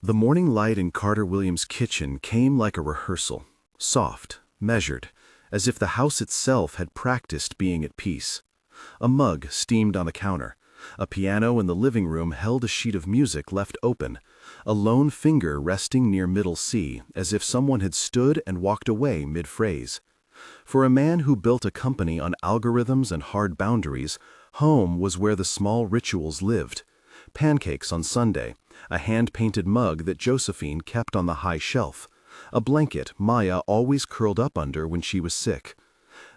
The morning light in Carter Williams' kitchen came like a rehearsal, soft, measured, as if the house itself had practiced being at peace. A mug steamed on the counter. A piano in the living room held a sheet of music left open, a lone finger resting near middle C, as if someone had stood and walked away mid-phrase. For a man who built a company on algorithms and hard boundaries, home was where the small rituals lived. Pancakes on Sunday, a hand-painted mug that Josephine kept on the high shelf, a blanket Maya always curled up under when she was sick.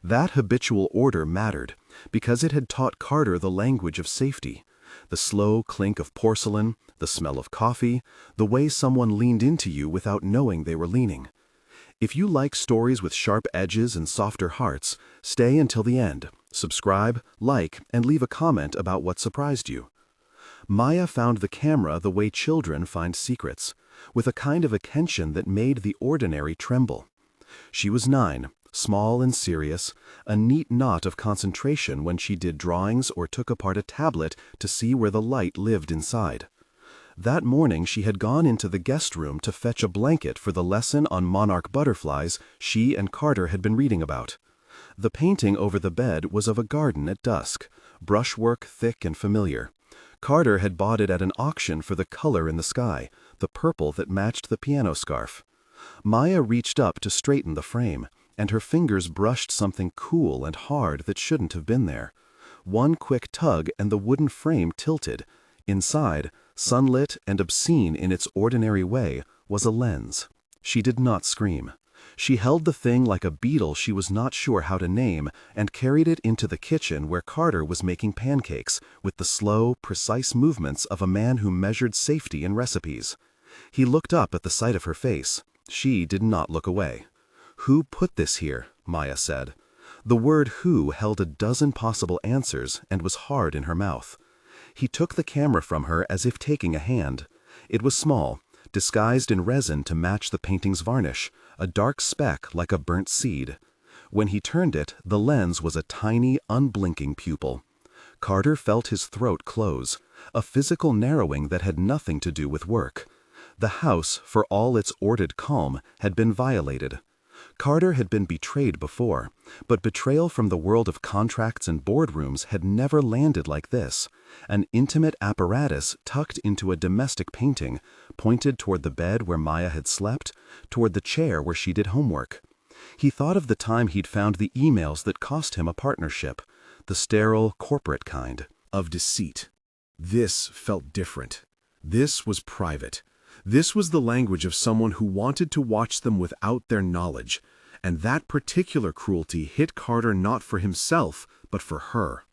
That habitual order mattered, because it had taught Carter the language of safety. The slow clink of porcelain, the smell of coffee, the way someone leaned into you without knowing they were leaning. If you like stories with sharp edges and softer hearts, stay until the end, subscribe, like, and leave a comment about what surprised you. Maya found the camera the way children find secrets, with a kind of attention that made the ordinary tremble. She was 9, small and serious, a neat knot of concentration when she did drawings or took apart a tablet to see where the light lived inside. That morning she had gone into the guest room to fetch a blanket for the lesson on monarch butterflies she and Carter had been reading about. The painting over the bed was of a garden at dusk, brushwork thick and familiar. Carter had bought it at an auction for the color in the sky, the purple that matched the piano scarf. Maya reached up to straighten the frame, and her fingers brushed something cool and hard that shouldn't have been there. One quick tug and the wooden frame tilted. Inside, sunlit and obscene in its ordinary way, was a lens. She did not scream. She held the thing like a beetle she was not sure how to name and carried it into the kitchen where Carter was making pancakes with the slow, precise movements of a man who measured safety in recipes. He looked up at the sight of her face. She did not look away. "Who put this here?" Maya said. The word who held a dozen possible answers and was hard in her mouth. He took the camera from her as if taking a hand. It was small, disguised in resin to match the painting's varnish, a dark speck like a burnt seed. When he turned it, the lens was a tiny, unblinking pupil. Carter felt his throat close, a physical narrowing that had nothing to do with work. The house, for all its ordered calm, had been violated. Carter had been betrayed before, but betrayal from the world of contracts and boardrooms had never landed like this. An intimate apparatus tucked into a domestic painting, pointed toward the bed where Maya had slept, toward the chair where she did homework. He thought of the time he'd found the emails that cost him a partnership, the sterile, corporate kind, of deceit. This felt different. This was private. This was the language of someone who wanted to watch them without their knowledge, and that particular cruelty hit Carter not for himself, but for her.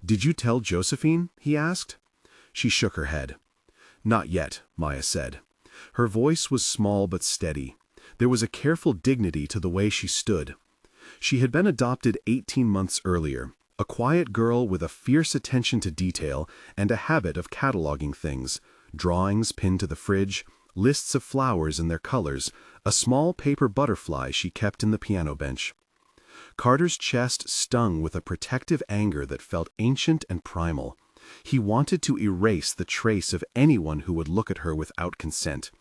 "Did you tell Josephine?" he asked. She shook her head. "Not yet," Maya said. Her voice was small but steady. There was a careful dignity to the way she stood. She had been adopted 18 months earlier, a quiet girl with a fierce attention to detail and a habit of cataloging things. Drawings pinned to the fridge, lists of flowers and their colors, a small paper butterfly she kept in the piano bench. Carter's chest stung with a protective anger that felt ancient and primal. He wanted to erase the trace of anyone who would look at her without consent.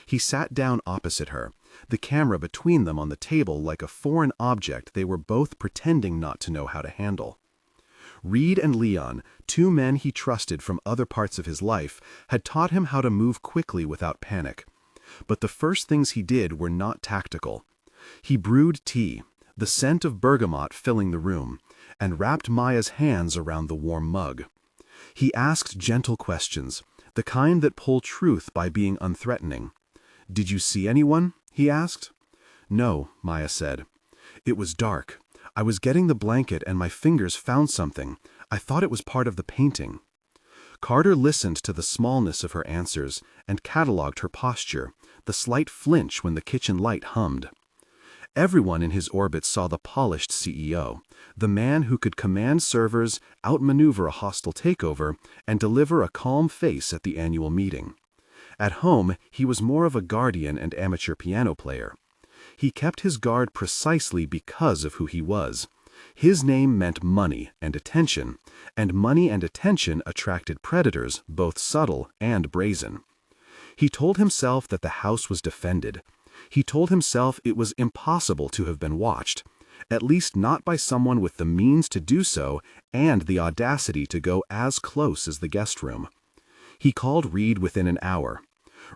He sat down opposite her, the camera between them on the table like a foreign object they were both pretending not to know how to handle. Reed and Leon, 2 men he trusted from other parts of his life, had taught him how to move quickly without panic. But the first things he did were not tactical. He brewed tea, the scent of bergamot filling the room, and wrapped Maya's hands around the warm mug. He asked gentle questions, the kind that pull truth by being unthreatening. "Did you see anyone?" he asked. "No," Maya said. "It was dark. I was getting the blanket and my fingers found something. I thought it was part of the painting." Carter listened to the smallness of her answers and catalogued her posture, the slight flinch when the kitchen light hummed. Everyone in his orbit saw the polished CEO, the man who could command servers, outmaneuver a hostile takeover, and deliver a calm face at the annual meeting. At home, he was more of a guardian and amateur piano player. He kept his guard precisely because of who he was. His name meant money and attention attracted predators, both subtle and brazen. He told himself that the house was defended. He told himself it was impossible to have been watched, at least not by someone with the means to do so and the audacity to go as close as the guest room. He called Reed within an hour.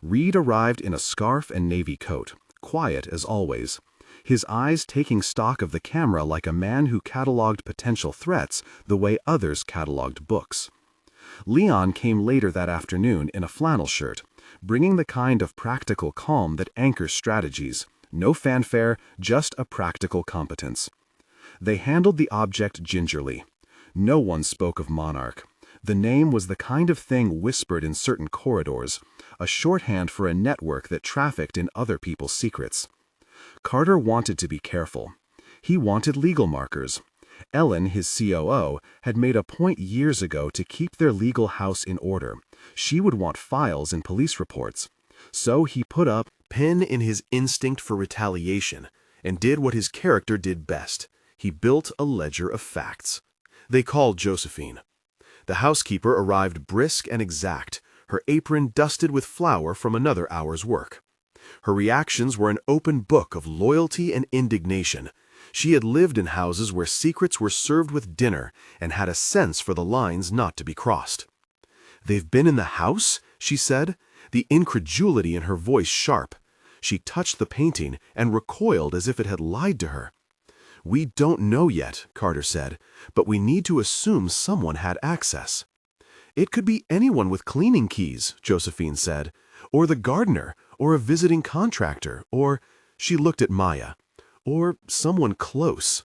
Reed arrived in a scarf and navy coat, quiet as always, his eyes taking stock of the camera like a man who cataloged potential threats the way others cataloged books. Leon came later that afternoon in a flannel shirt, bringing the kind of practical calm that anchors strategies. No fanfare, just a practical competence. They handled the object gingerly. No one spoke of Monarch. The name was the kind of thing whispered in certain corridors, a shorthand for a network that trafficked in other people's secrets. Carter wanted to be careful. He wanted legal markers. Ellen, his COO, had made a point years ago to keep their legal house in order. She would want files and police reports. So he put up pin in his instinct for retaliation and did what his character did best. He built a ledger of facts. They called Josephine. The housekeeper arrived brisk and exact, her apron dusted with flour from another hour's work. Her reactions were an open book of loyalty and indignation. She had lived in houses where secrets were served with dinner and had a sense for the lines not to be crossed. "They've been in the house?" she said, the incredulity in her voice sharp. She touched the painting and recoiled as if it had lied to her. "We don't know yet," Carter said, "but we need to assume someone had access." "It could be anyone with cleaning keys," Josephine said, "or the gardener, or a visiting contractor, or—" she looked at Maya, "or someone close."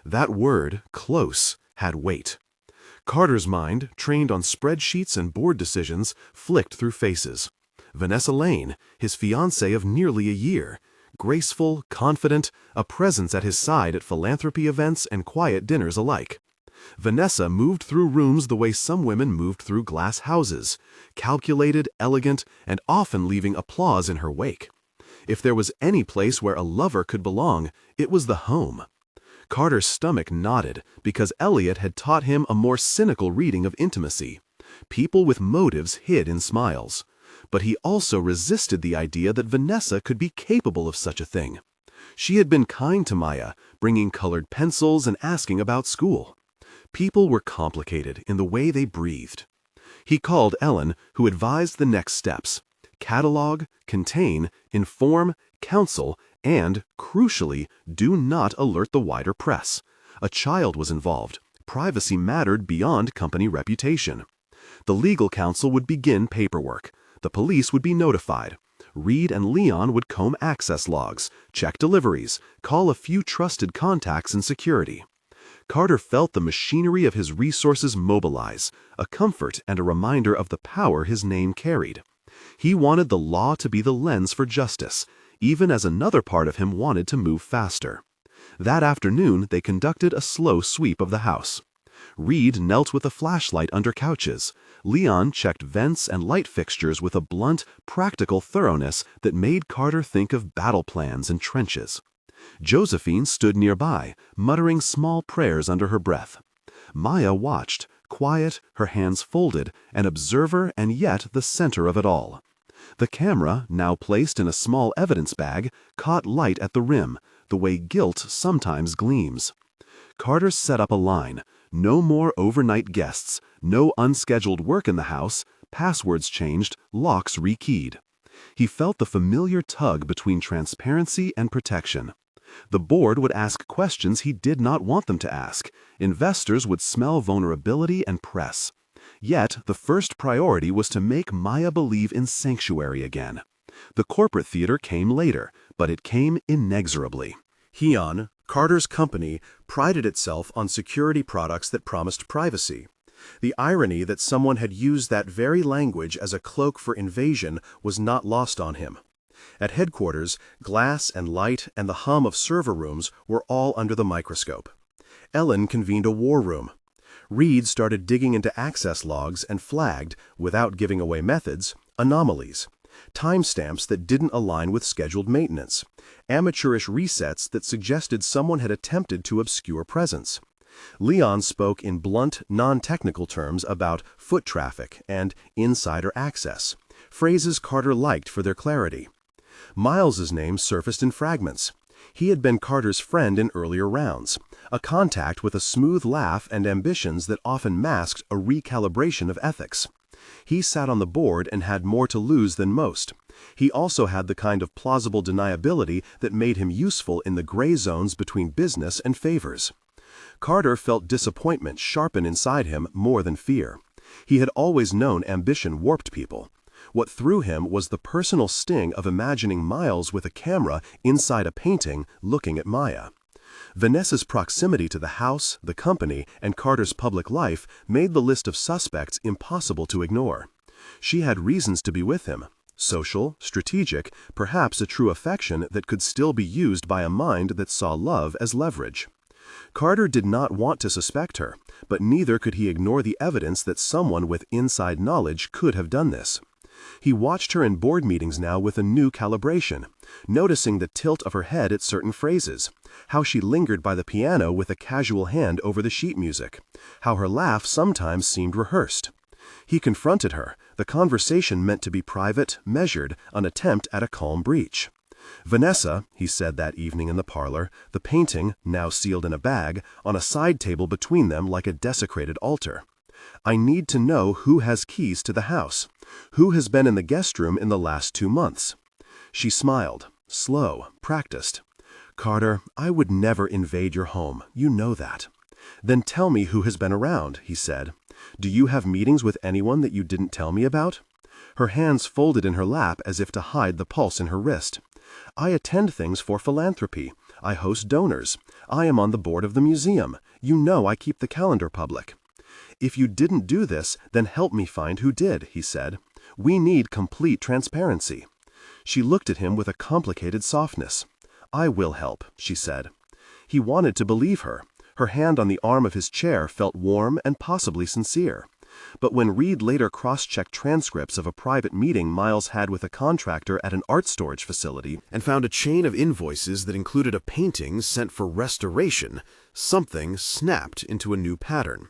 That word, close, had weight. Carter's mind, trained on spreadsheets and board decisions, flicked through faces. Vanessa Lane, his fiancée of nearly a year, graceful, confident, a presence at his side at philanthropy events and quiet dinners alike. Vanessa moved through rooms the way some women moved through glass houses, calculated, elegant, and often leaving applause in her wake. If there was any place where a lover could belong, it was the home. Carter's stomach knotted because Elliot had taught him a more cynical reading of intimacy. People with motives hid in smiles. But he also resisted the idea that Vanessa could be capable of such a thing. She had been kind to Maya, bringing colored pencils and asking about school. People were complicated in the way they breathed. He called Ellen, who advised the next steps: catalog, contain, inform, counsel, and, crucially, do not alert the wider press. A child was involved. Privacy mattered beyond company reputation. The legal counsel would begin paperwork. The police would be notified. Reed and Leon would comb access logs, check deliveries, call a few trusted contacts in security. Carter felt the machinery of his resources mobilize, a comfort and a reminder of the power his name carried. He wanted the law to be the lens for justice, even as another part of him wanted to move faster. That afternoon, they conducted a slow sweep of the house. Reed knelt with a flashlight under couches. Leon checked vents and light fixtures with a blunt, practical thoroughness that made Carter think of battle plans and trenches. Josephine stood nearby, muttering small prayers under her breath. Maya watched, quiet, her hands folded, an observer and yet the center of it all. The camera, now placed in a small evidence bag, caught light at the rim, the way guilt sometimes gleams. Carter set up a line: no more overnight guests, no unscheduled work in the house, passwords changed, locks rekeyed. He felt the familiar tug between transparency and protection. The board would ask questions he did not want them to ask. Investors would smell vulnerability and press. Yet, the first priority was to make Maya believe in sanctuary again. The corporate theater came later, but it came inexorably. Heon, Carter's company, prided itself on security products that promised privacy. The irony that someone had used that very language as a cloak for invasion was not lost on him. At headquarters, glass and light and the hum of server rooms were all under the microscope. Ellen convened a war room. Reed started digging into access logs and flagged, without giving away methods, anomalies. Timestamps that didn't align with scheduled maintenance. Amateurish resets that suggested someone had attempted to obscure presence. Leon spoke in blunt, non-technical terms about foot traffic and insider access. phrases Carter liked for their clarity. Miles's name surfaced in fragments. He had been Carter's friend in earlier rounds, a contact with a smooth laugh and ambitions that often masked a recalibration of ethics. He sat on the board and had more to lose than most. He also had the kind of plausible deniability that made him useful in the gray zones between business and favors. Carter felt disappointment sharpen inside him more than fear. He had always known ambition warped people. What threw him was the personal sting of imagining Miles with a camera inside a painting looking at Maya. Vanessa's proximity to the house, the company, and Carter's public life made the list of suspects impossible to ignore. She had reasons to be with him. Social, strategic, perhaps a true affection that could still be used by a mind that saw love as leverage. Carter did not want to suspect her, but neither could he ignore the evidence that someone with inside knowledge could have done this. He watched her in board meetings now with a new calibration, noticing the tilt of her head at certain phrases, how she lingered by the piano with a casual hand over the sheet music, how her laugh sometimes seemed rehearsed. He confronted her, the conversation meant to be private, measured, an attempt at a calm breach. "Vanessa," he said that evening in the parlor, the painting, now sealed in a bag, on a side table between them like a desecrated altar. "I need to know who has keys to the house. Who has been in the guest room in the last 2 months?" She smiled, slow, practiced. "Carter, I would never invade your home. You know that." "Then tell me who has been around," he said. "Do you have meetings with anyone that you didn't tell me about?" Her hands folded in her lap as if to hide the pulse in her wrist. "I attend things for philanthropy. I host donors. I am on the board of the museum. You know I keep the calendar public." "If you didn't do this, then help me find who did," he said. "We need complete transparency." She looked at him with a complicated softness. "I will help," she said. He wanted to believe her. Her hand on the arm of his chair felt warm and possibly sincere. But when Reed later cross-checked transcripts of a private meeting Miles had with a contractor at an art storage facility and found a chain of invoices that included a painting sent for restoration, something snapped into a new pattern.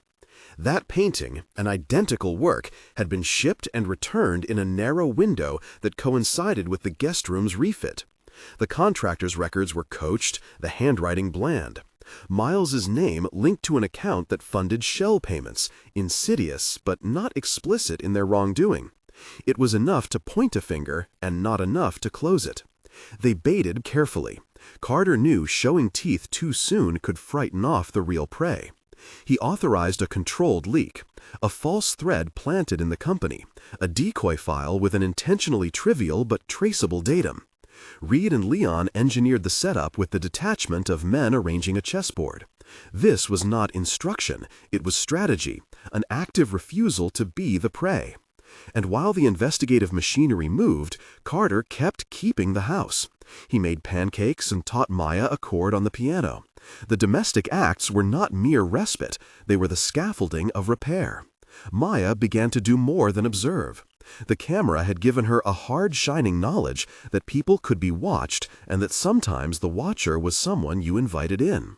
That painting, an identical work, had been shipped and returned in a narrow window that coincided with the guest room's refit. The contractor's records were coached, the handwriting bland. Miles's name linked to an account that funded shell payments, insidious but not explicit in their wrongdoing. It was enough to point a finger and not enough to close it. They baited carefully. Carter knew showing teeth too soon could frighten off the real prey. He authorized a controlled leak, a false thread planted in the company, a decoy file with an intentionally trivial but traceable datum. Reed and Leon engineered the setup with the detachment of men arranging a chessboard. This was not instruction, it was strategy, an active refusal to be the prey. And while the investigative machinery moved, Carter kept keeping the house. He made pancakes and taught Maya a chord on the piano. The domestic acts were not mere respite, they were the scaffolding of repair. Maya began to do more than observe. The camera had given her a hard shining knowledge that people could be watched and that sometimes the watcher was someone you invited in.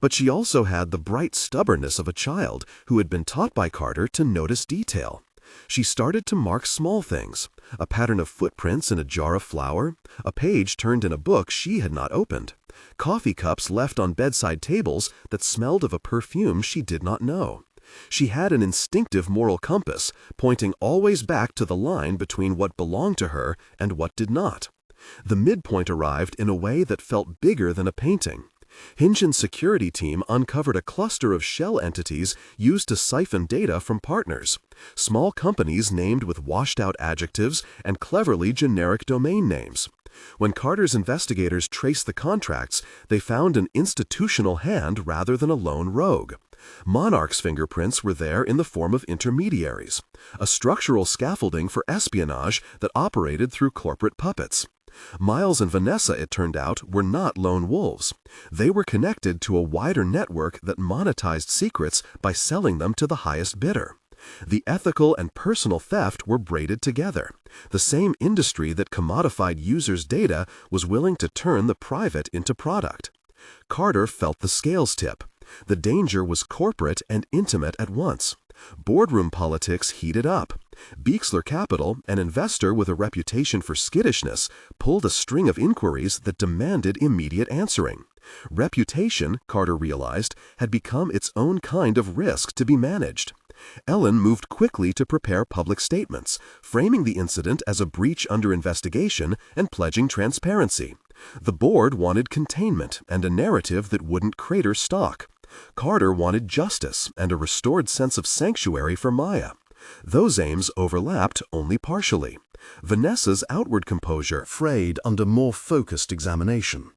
But she also had the bright stubbornness of a child who had been taught by Carter to notice detail. She started to mark small things, a pattern of footprints in a jar of flour, a page turned in a book she had not opened, coffee cups left on bedside tables that smelled of a perfume she did not know. She had an instinctive moral compass, pointing always back to the line between what belonged to her and what did not. The midpoint arrived in a way that felt bigger than a painting. Hingen's security team uncovered a cluster of shell entities used to siphon data from partners, small companies named with washed-out adjectives and cleverly generic domain names. When Carter's investigators traced the contracts, they found an institutional hand rather than a lone rogue. Monarch's fingerprints were there in the form of intermediaries, a structural scaffolding for espionage that operated through corporate puppets. Miles and Vanessa, it turned out, were not lone wolves. They were connected to a wider network that monetized secrets by selling them to the highest bidder. The ethical and personal theft were braided together. The same industry that commodified users' data was willing to turn the private into product. Carter felt the scales tip. The danger was corporate and intimate at once. Boardroom politics heated up. Beixler Capital, an investor with a reputation for skittishness, pulled a string of inquiries that demanded immediate answering. Reputation, Carter realized, had become its own kind of risk to be managed. Ellen moved quickly to prepare public statements, framing the incident as a breach under investigation and pledging transparency. The board wanted containment and a narrative that wouldn't crater stock. Carter wanted justice and a restored sense of sanctuary for Maya. Those aims overlapped only partially. Vanessa's outward composure frayed under more focused examination.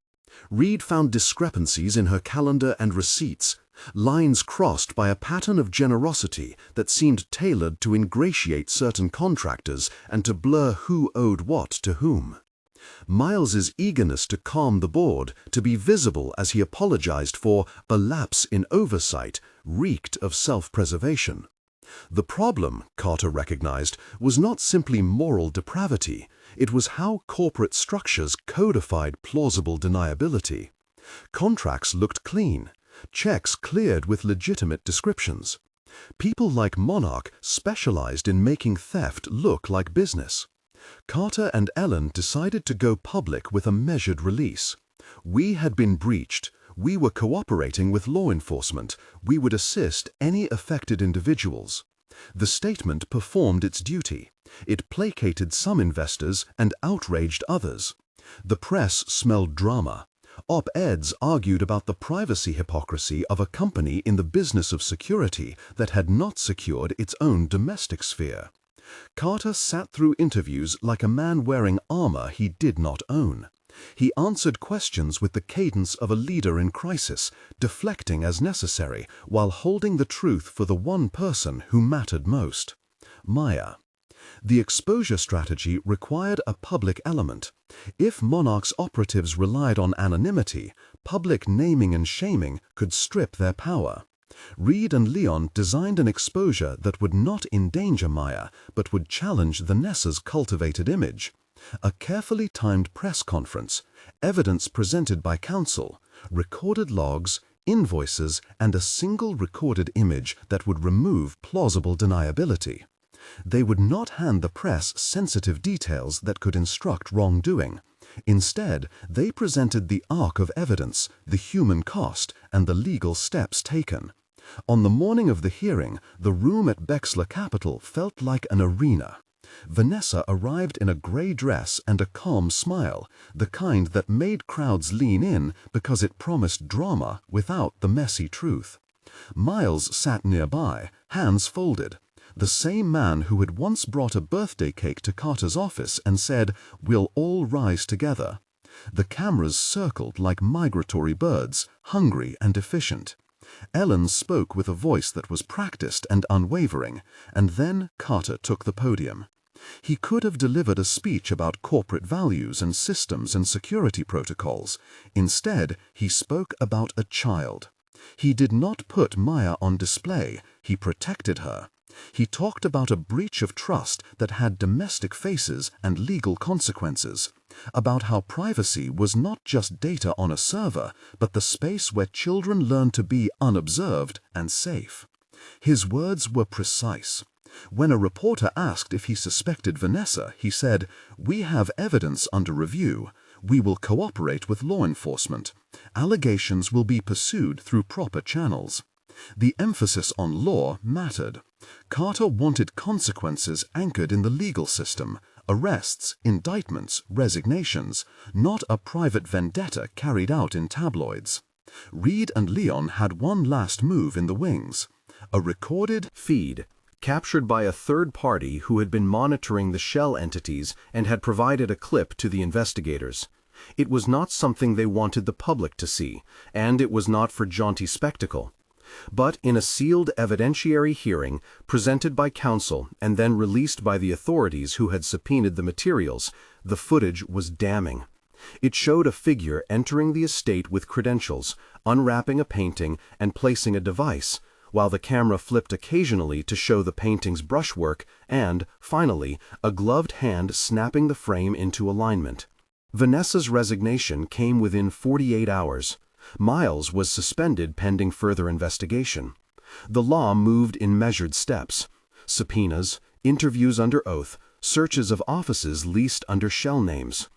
Reed found discrepancies in her calendar and receipts, lines crossed by a pattern of generosity that seemed tailored to ingratiate certain contractors and to blur who owed what to whom. Miles's eagerness to calm the board, to be visible as he apologized for a lapse in oversight, reeked of self-preservation. The problem, Carter recognized, was not simply moral depravity. It was how corporate structures codified plausible deniability. Contracts looked clean, checks cleared with legitimate descriptions. People like Monarch specialized in making theft look like business. Carter and Ellen decided to go public with a measured release. We had been breached. We were cooperating with law enforcement. We would assist any affected individuals. The statement performed its duty. It placated some investors and outraged others. The press smelled drama. Op-eds argued about the privacy hypocrisy of a company in the business of security that had not secured its own domestic sphere. Carter sat through interviews like a man wearing armor he did not own. He answered questions with the cadence of a leader in crisis, deflecting as necessary while holding the truth for the one person who mattered most: Maya. The exposure strategy required a public element. If Monarch's operatives relied on anonymity, public naming and shaming could strip their power. Reed and Leon designed an exposure that would not endanger Maya, but would challenge Vanessa's cultivated image. A carefully timed press conference, evidence presented by counsel, recorded logs, invoices, and a single recorded image that would remove plausible deniability. They would not hand the press sensitive details that could instruct wrongdoing. Instead, they presented the arc of evidence, the human cost, and the legal steps taken. On the morning of the hearing, the room at Beixler Capital felt like an arena. Vanessa arrived in a gray dress and a calm smile, the kind that made crowds lean in because it promised drama without the messy truth. Miles sat nearby, hands folded. The same man who had once brought a birthday cake to Carter's office and said, "We'll all rise together." The cameras circled like migratory birds, hungry and efficient. Ellen spoke with a voice that was practiced and unwavering, and then Carter took the podium. He could have delivered a speech about corporate values and systems and security protocols. Instead, he spoke about a child. He did not put Maya on display, he protected her. He talked about a breach of trust that had domestic faces and legal consequences, about how privacy was not just data on a server, but the space where children learn to be unobserved and safe. His words were precise. When a reporter asked if he suspected Vanessa, he said, "We have evidence under review. We will cooperate with law enforcement. Allegations will be pursued through proper channels." The emphasis on law mattered. Carter wanted consequences anchored in the legal system, arrests, indictments, resignations, not a private vendetta carried out in tabloids. Reed and Leon had one last move in the wings: a recorded feed captured by a third party who had been monitoring the shell entities and had provided a clip to the investigators. It was not something they wanted the public to see, and it was not for jaunty spectacle. But in a sealed evidentiary hearing, presented by counsel and then released by the authorities who had subpoenaed the materials, the footage was damning. It showed a figure entering the estate with credentials, unwrapping a painting and placing a device, while the camera flipped occasionally to show the painting's brushwork and, finally, a gloved hand snapping the frame into alignment. Vanessa's resignation came within 48 hours. Miles was suspended pending further investigation. The law moved in measured steps: subpoenas, Interviews under oath, searches of offices leased under shell names.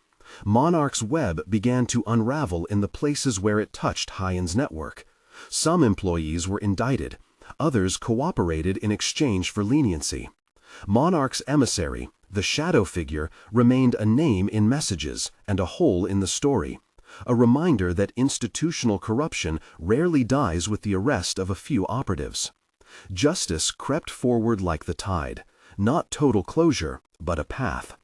Monarch's web began to unravel in the places where it touched Hyen's network. Some employees were indicted, others cooperated in exchange for leniency. Monarch's emissary, the shadow figure, remained a name in messages and a hole in the story, a reminder that institutional corruption rarely dies with the arrest of a few operatives. Justice crept forward like the tide, not total closure, but a path.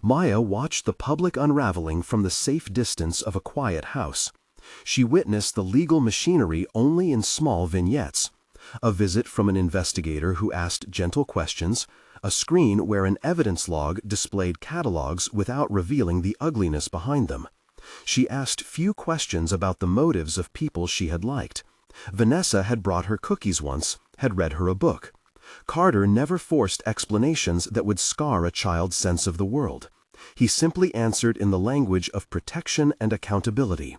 Maya watched the public unraveling from the safe distance of a quiet house. She witnessed the legal machinery only in small vignettes. A visit from an investigator who asked gentle questions, a screen where an evidence log displayed catalogs without revealing the ugliness behind them. She asked few questions about the motives of people she had liked. Vanessa had brought her cookies once, had read her a book. Carter never forced explanations that would scar a child's sense of the world. He simply answered in the language of protection and accountability.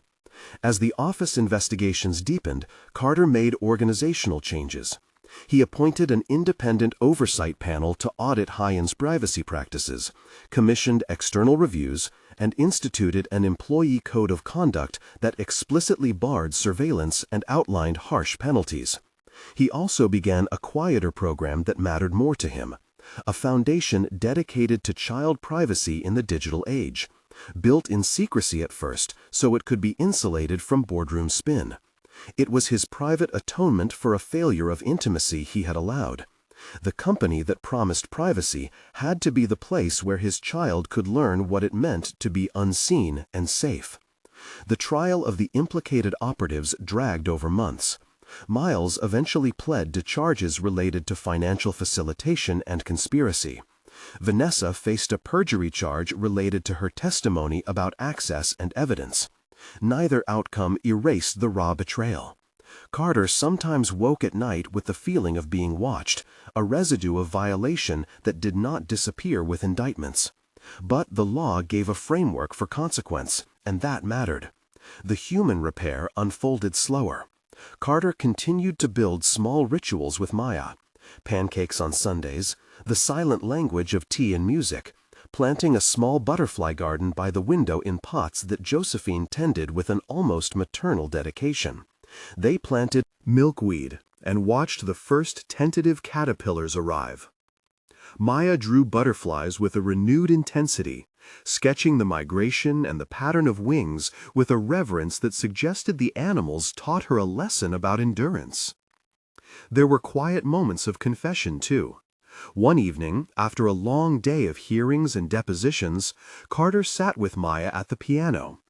As the office investigations deepened, Carter made organizational changes. He appointed an independent oversight panel to audit Hyen's privacy practices, commissioned external reviews, and instituted an employee code of conduct that explicitly barred surveillance and outlined harsh penalties. He also began a quieter program that mattered more to him, a foundation dedicated to child privacy in the digital age, built in secrecy at first so it could be insulated from boardroom spin. It was his private atonement for a failure of intimacy he had allowed. The company that promised privacy had to be the place where his child could learn what it meant to be unseen and safe. The trial of the implicated operatives dragged over months. Miles eventually pled to charges related to financial facilitation and conspiracy. Vanessa faced a perjury charge related to her testimony about access and evidence. Neither outcome erased the raw betrayal. Carter sometimes woke at night with the feeling of being watched, a residue of violation that did not disappear with indictments. But the law gave a framework for consequence, and that mattered. The human repair unfolded slower. Carter continued to build small rituals with Maya: pancakes on Sundays, the silent language of tea and music, planting a small butterfly garden by the window in pots that Josephine tended with an almost maternal dedication. They planted milkweed and watched the first tentative caterpillars arrive. Maya drew butterflies with a renewed intensity, sketching the migration and the pattern of wings with a reverence that suggested the animals taught her a lesson about endurance. There were quiet moments of confession, too. One evening, after a long day of hearings and depositions, Carter sat with Maya at the piano.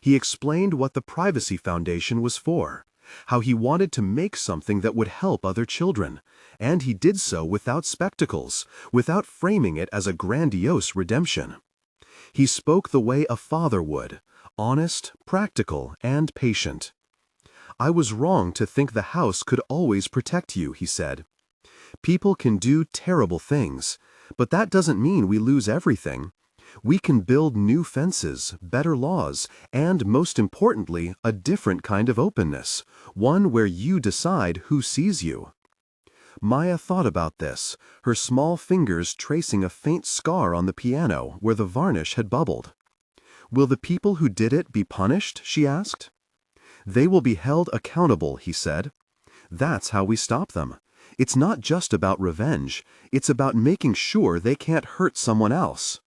He explained what the Privacy Foundation was for, how he wanted to make something that would help other children, and he did so without spectacles, without framing it as a grandiose redemption. He spoke the way a father would, honest, practical, and patient. "I was wrong to think the house could always protect you," he said. "People can do terrible things, but that doesn't mean we lose everything. We can build new fences, better laws, and, most importantly, a different kind of openness, one where you decide who sees you." Maya thought about this, her small fingers tracing a faint scar on the piano where the varnish had bubbled. "Will the people who did it be punished?" she asked. "They will be held accountable," he said. "That's how we stop them. It's not just about revenge, it's about making sure they can't hurt someone else."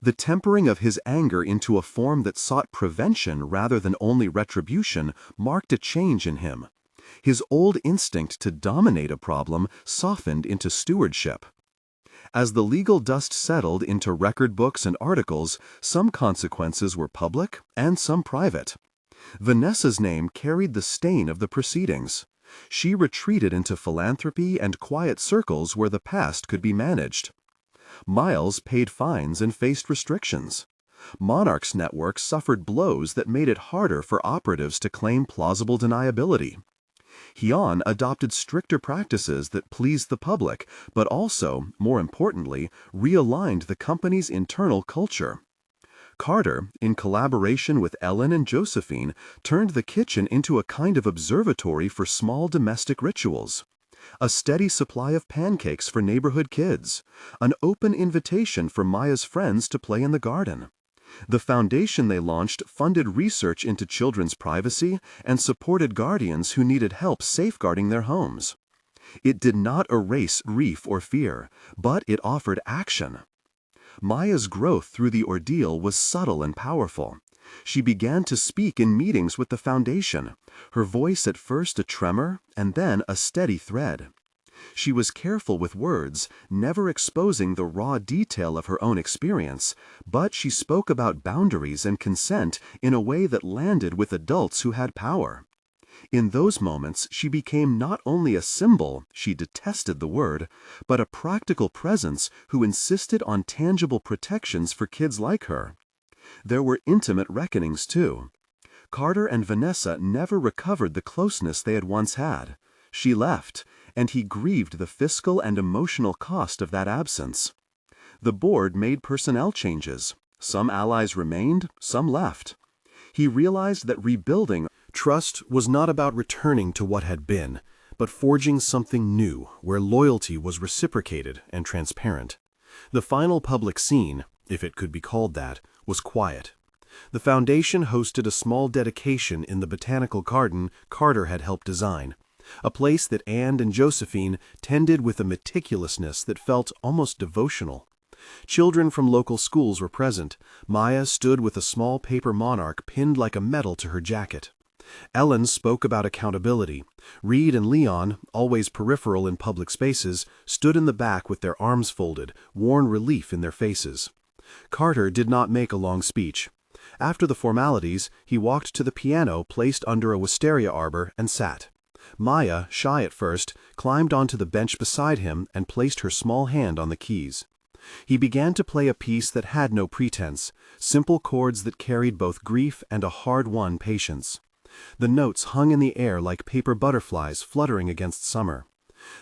The tempering of his anger into a form that sought prevention rather than only retribution marked a change in him. His old instinct to dominate a problem softened into stewardship. As the legal dust settled into record books and articles, some consequences were public and some private. Vanessa's name carried the stain of the proceedings. She retreated into philanthropy and quiet circles where the past could be managed. Miles paid fines and faced restrictions. Monarch's network suffered blows that made it harder for operatives to claim plausible deniability. Hyen adopted stricter practices that pleased the public, but also, more importantly, realigned the company's internal culture. Carter, in collaboration with Ellen and Josephine, turned the kitchen into a kind of observatory for small domestic rituals. A steady supply of pancakes for neighborhood kids. An open invitation for Maya's friends to play in the garden. The foundation they launched funded research into children's privacy and supported guardians who needed help safeguarding their homes. It did not erase grief or fear, but it offered action. Maya's growth through the ordeal was subtle and powerful. She began to speak in meetings with the foundation, her voice at first a tremor and then a steady thread. She was careful with words, never exposing the raw detail of her own experience, but she spoke about boundaries and consent in a way that landed with adults who had power. In those moments, she became not only a symbol, she detested the word, but a practical presence who insisted on tangible protections for kids like her. There were intimate reckonings, too. Carter and Vanessa never recovered the closeness they had once had. She left, and he grieved the fiscal and emotional cost of that absence. The board made personnel changes. Some allies remained, some left. He realized that rebuilding Trust was not about returning to what had been, but forging something new where loyalty was reciprocated and transparent. The final public scene, if it could be called that, was quiet. The foundation hosted a small dedication in the botanical garden Carter had helped design, a place that Anne and Josephine tended with a meticulousness that felt almost devotional. Children from local schools were present. Maya stood with a small paper monarch pinned like a medal to her jacket. Ellen spoke about accountability. Reed and Leon, always peripheral in public spaces, stood in the back with their arms folded, worn relief in their faces. Carter did not make a long speech. After the formalities, he walked to the piano placed under a wisteria arbor and sat. Maya, shy at first, climbed onto the bench beside him and placed her small hand on the keys. He began to play a piece that had no pretense, simple chords that carried both grief and a hard-won patience. The notes hung in the air like paper butterflies fluttering against summer.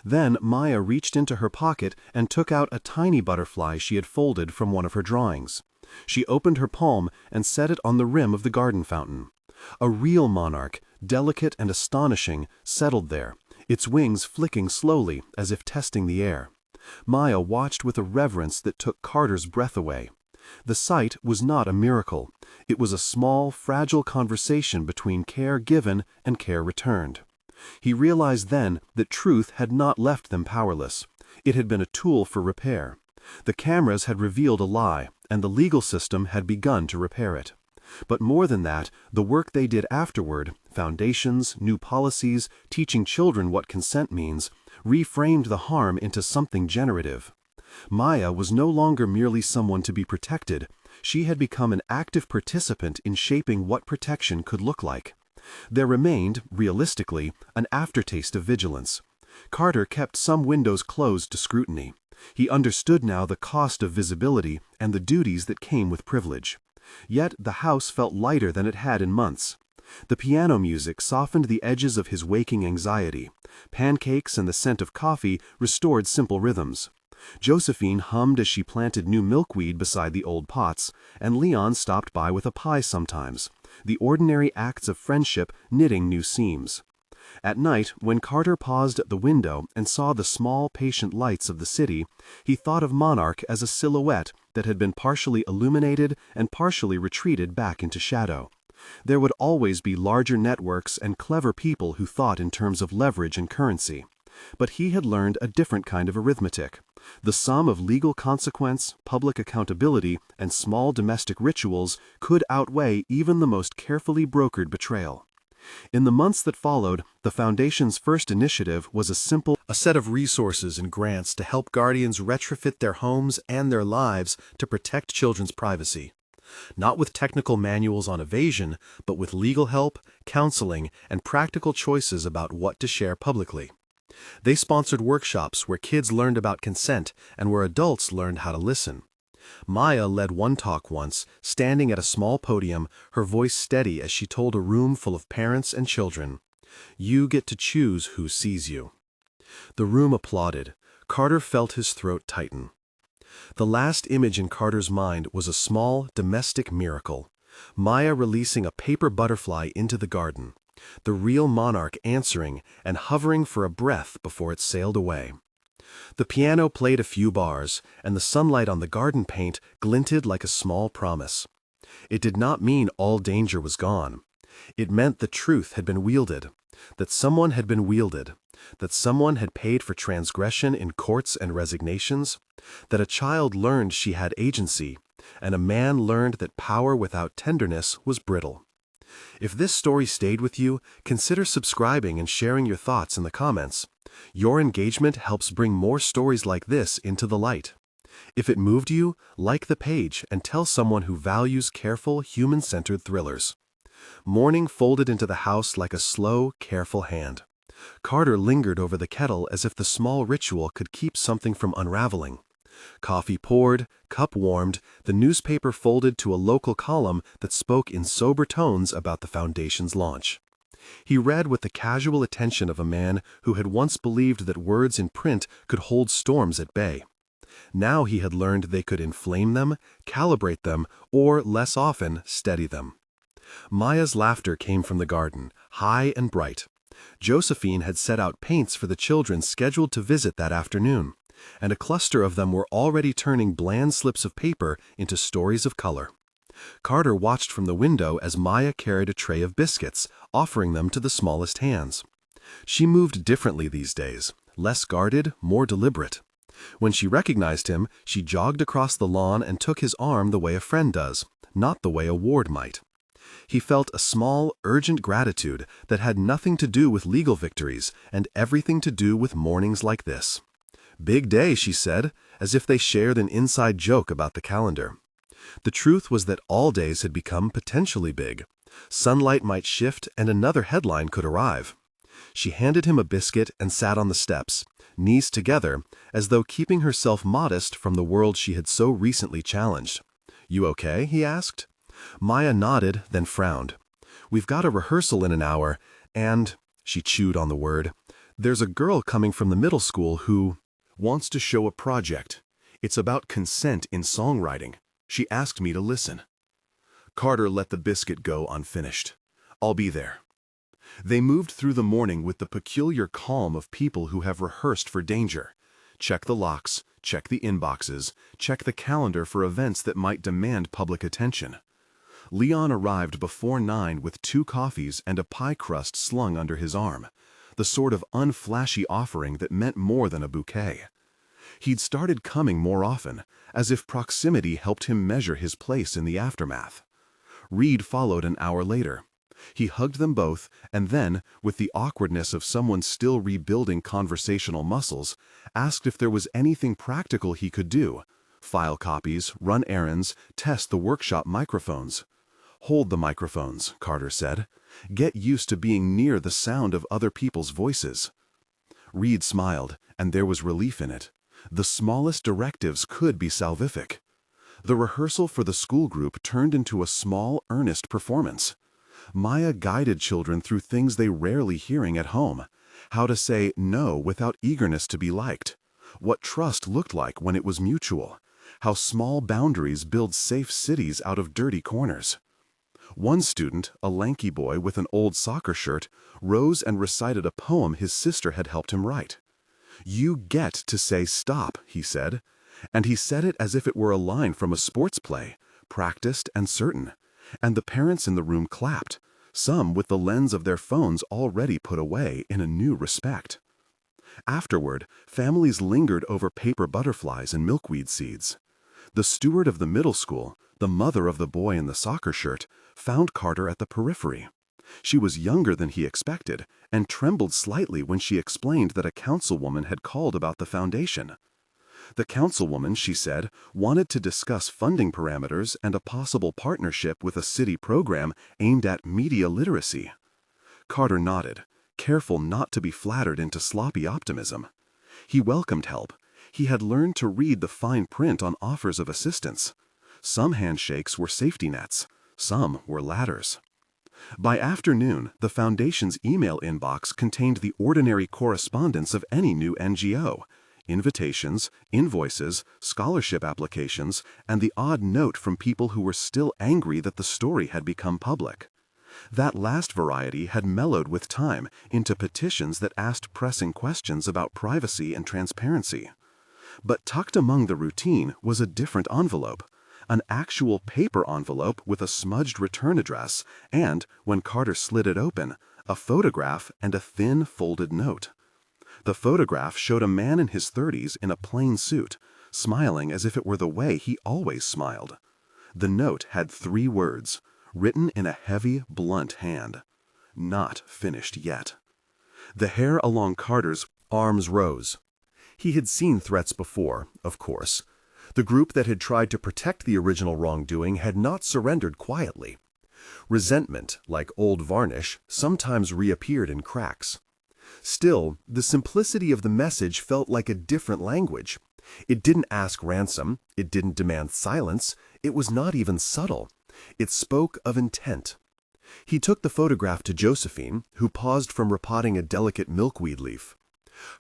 Then Maya reached into her pocket and took out a tiny butterfly she had folded from one of her drawings. She opened her palm and set it on the rim of the garden fountain. A real monarch, delicate and astonishing, settled there, its wings flicking slowly as if testing the air. Maya watched with a reverence that took Carter's breath away. The sight was not a miracle. It was a small, fragile conversation between care given and care returned. He realized then that truth had not left them powerless. It had been a tool for repair. The cameras had revealed a lie, and the legal system had begun to repair it. But more than that, the work they did afterward, foundations, new policies, teaching children what consent means, reframed the harm into something generative. Maya was no longer merely someone to be protected. She had become an active participant in shaping what protection could look like. There remained, realistically, an aftertaste of vigilance. Carter kept some windows closed to scrutiny. He understood now the cost of visibility and the duties that came with privilege. Yet the house felt lighter than it had in months. The piano music softened the edges of his waking anxiety. Pancakes and the scent of coffee restored simple rhythms. Josephine hummed as she planted new milkweed beside the old pots, and Leon stopped by with a pie sometimes, the ordinary acts of friendship knitting new seams. At night, when Carter paused at the window and saw the small, patient lights of the city, he thought of Monarch as a silhouette that had been partially illuminated and partially retreated back into shadow. There would always be larger networks and clever people who thought in terms of leverage and currency. But he had learned a different kind of arithmetic. The sum of legal consequence, public accountability, and small domestic rituals could outweigh even the most carefully brokered betrayal. In the months that followed, the Foundation's first initiative was a set of resources and grants to help guardians retrofit their homes and their lives to protect children's privacy. Not with technical manuals on evasion, but with legal help, counseling, and practical choices about what to share publicly. They sponsored workshops where kids learned about consent and where adults learned how to listen. Maya led one talk once, standing at a small podium, her voice steady as she told a room full of parents and children, "You get to choose who sees you." The room applauded. Carter felt his throat tighten. The last image in Carter's mind was a small, domestic miracle. Maya releasing a paper butterfly into the garden. The real monarch answering and hovering for a breath before it sailed away. The piano played a few bars, and the sunlight on the garden paint glinted like a small promise. It did not mean all danger was gone. It meant the truth had been wielded, that someone had been wielded, that someone had paid for transgression in courts and resignations, that a child learned she had agency, and a man learned that power without tenderness was brittle. If this story stayed with you, consider subscribing and sharing your thoughts in the comments. Your engagement helps bring more stories like this into the light. If it moved you, like the page and tell someone who values careful, human-centered thrillers. Morning folded into the house like a slow, careful hand. Carter lingered over the kettle as if the small ritual could keep something from unraveling. Coffee poured, cup warmed, the newspaper folded to a local column that spoke in sober tones about the foundation's launch. He read with the casual attention of a man who had once believed that words in print could hold storms at bay. Now he had learned they could inflame them, calibrate them, or, less often, steady them. Maya's laughter came from the garden, high and bright. Josephine had set out paints for the children scheduled to visit that afternoon, and a cluster of them were already turning bland slips of paper into stories of color. Carter watched from the window as Maya carried a tray of biscuits, offering them to the smallest hands. She moved differently these days, less guarded, more deliberate. When she recognized him, she jogged across the lawn and took his arm the way a friend does, not the way a ward might. He felt a small, urgent gratitude that had nothing to do with legal victories and everything to do with mornings like this. "Big day," she said, as if they shared an inside joke about the calendar. The truth was that all days had become potentially big. Sunlight might shift and another headline could arrive. She handed him a biscuit and sat on the steps, knees together, as though keeping herself modest from the world she had so recently challenged. "You okay?" he asked. Maya nodded, then frowned. "We've got a rehearsal in an hour, and," she chewed on the word, "there's a girl coming from the middle school who wants to show a project. It's about consent in songwriting. She asked me to listen." Carter let the biscuit go unfinished. "I'll be there." They moved through the morning with the peculiar calm of people who have rehearsed for danger. Check the locks, check the inboxes, check the calendar for events that might demand public attention. Leon arrived before 9 with 2 coffees and a pie crust slung under his arm, the sort of unflashy offering that meant more than a bouquet. He'd started coming more often, as if proximity helped him measure his place in the aftermath. Reed followed an hour later. He hugged them both, and then, with the awkwardness of someone still rebuilding conversational muscles, asked if there was anything practical he could do. File copies, run errands, test the workshop microphones. "Hold the microphones," Carter said. "Get used to being near the sound of other people's voices." Reed smiled, and there was relief in it. The smallest directives could be salvific. The rehearsal for the school group turned into a small, earnest performance. Maya guided children through things they rarely hearing at home. How to say no without eagerness to be liked. What trust looked like when it was mutual. How small boundaries build safe cities out of dirty corners. One student, a lanky boy with an old soccer shirt, rose and recited a poem his sister had helped him write. "You get to say stop," he said. And he said it as if it were a line from a sports play, practiced and certain. And the parents in the room clapped, some with the lens of their phones already put away in a new respect. Afterward, families lingered over paper butterflies and milkweed seeds. The steward of the middle school, the mother of the boy in the soccer shirt, found Carter at the periphery. She was younger than he expected, and trembled slightly when she explained that a councilwoman had called about the foundation. The councilwoman, she said, wanted to discuss funding parameters and a possible partnership with a city program aimed at media literacy. Carter nodded, careful not to be flattered into sloppy optimism. He welcomed help. He had learned to read the fine print on offers of assistance. Some handshakes were safety nets, some were ladders. By afternoon, the Foundation's email inbox contained the ordinary correspondence of any new NGO. Invitations, invoices, scholarship applications, and the odd note from people who were still angry that the story had become public. That last variety had mellowed with time into petitions that asked pressing questions about privacy and transparency. But tucked among the routine was a different envelope, an actual paper envelope with a smudged return address and, when Carter slid it open, a photograph and a thin, folded note. The photograph showed a man in his 30s in a plain suit, smiling as if it were the way he always smiled. The note had 3 words, written in a heavy, blunt hand. Not finished yet. The hair along Carter's arms rose. He had seen threats before, of course. The group that had tried to protect the original wrongdoing had not surrendered quietly. Resentment, like old varnish, sometimes reappeared in cracks. Still, the simplicity of the message felt like a different language. It didn't ask ransom, it didn't demand silence, it was not even subtle. It spoke of intent. He took the photograph to Josephine, who paused from repotting a delicate milkweed leaf.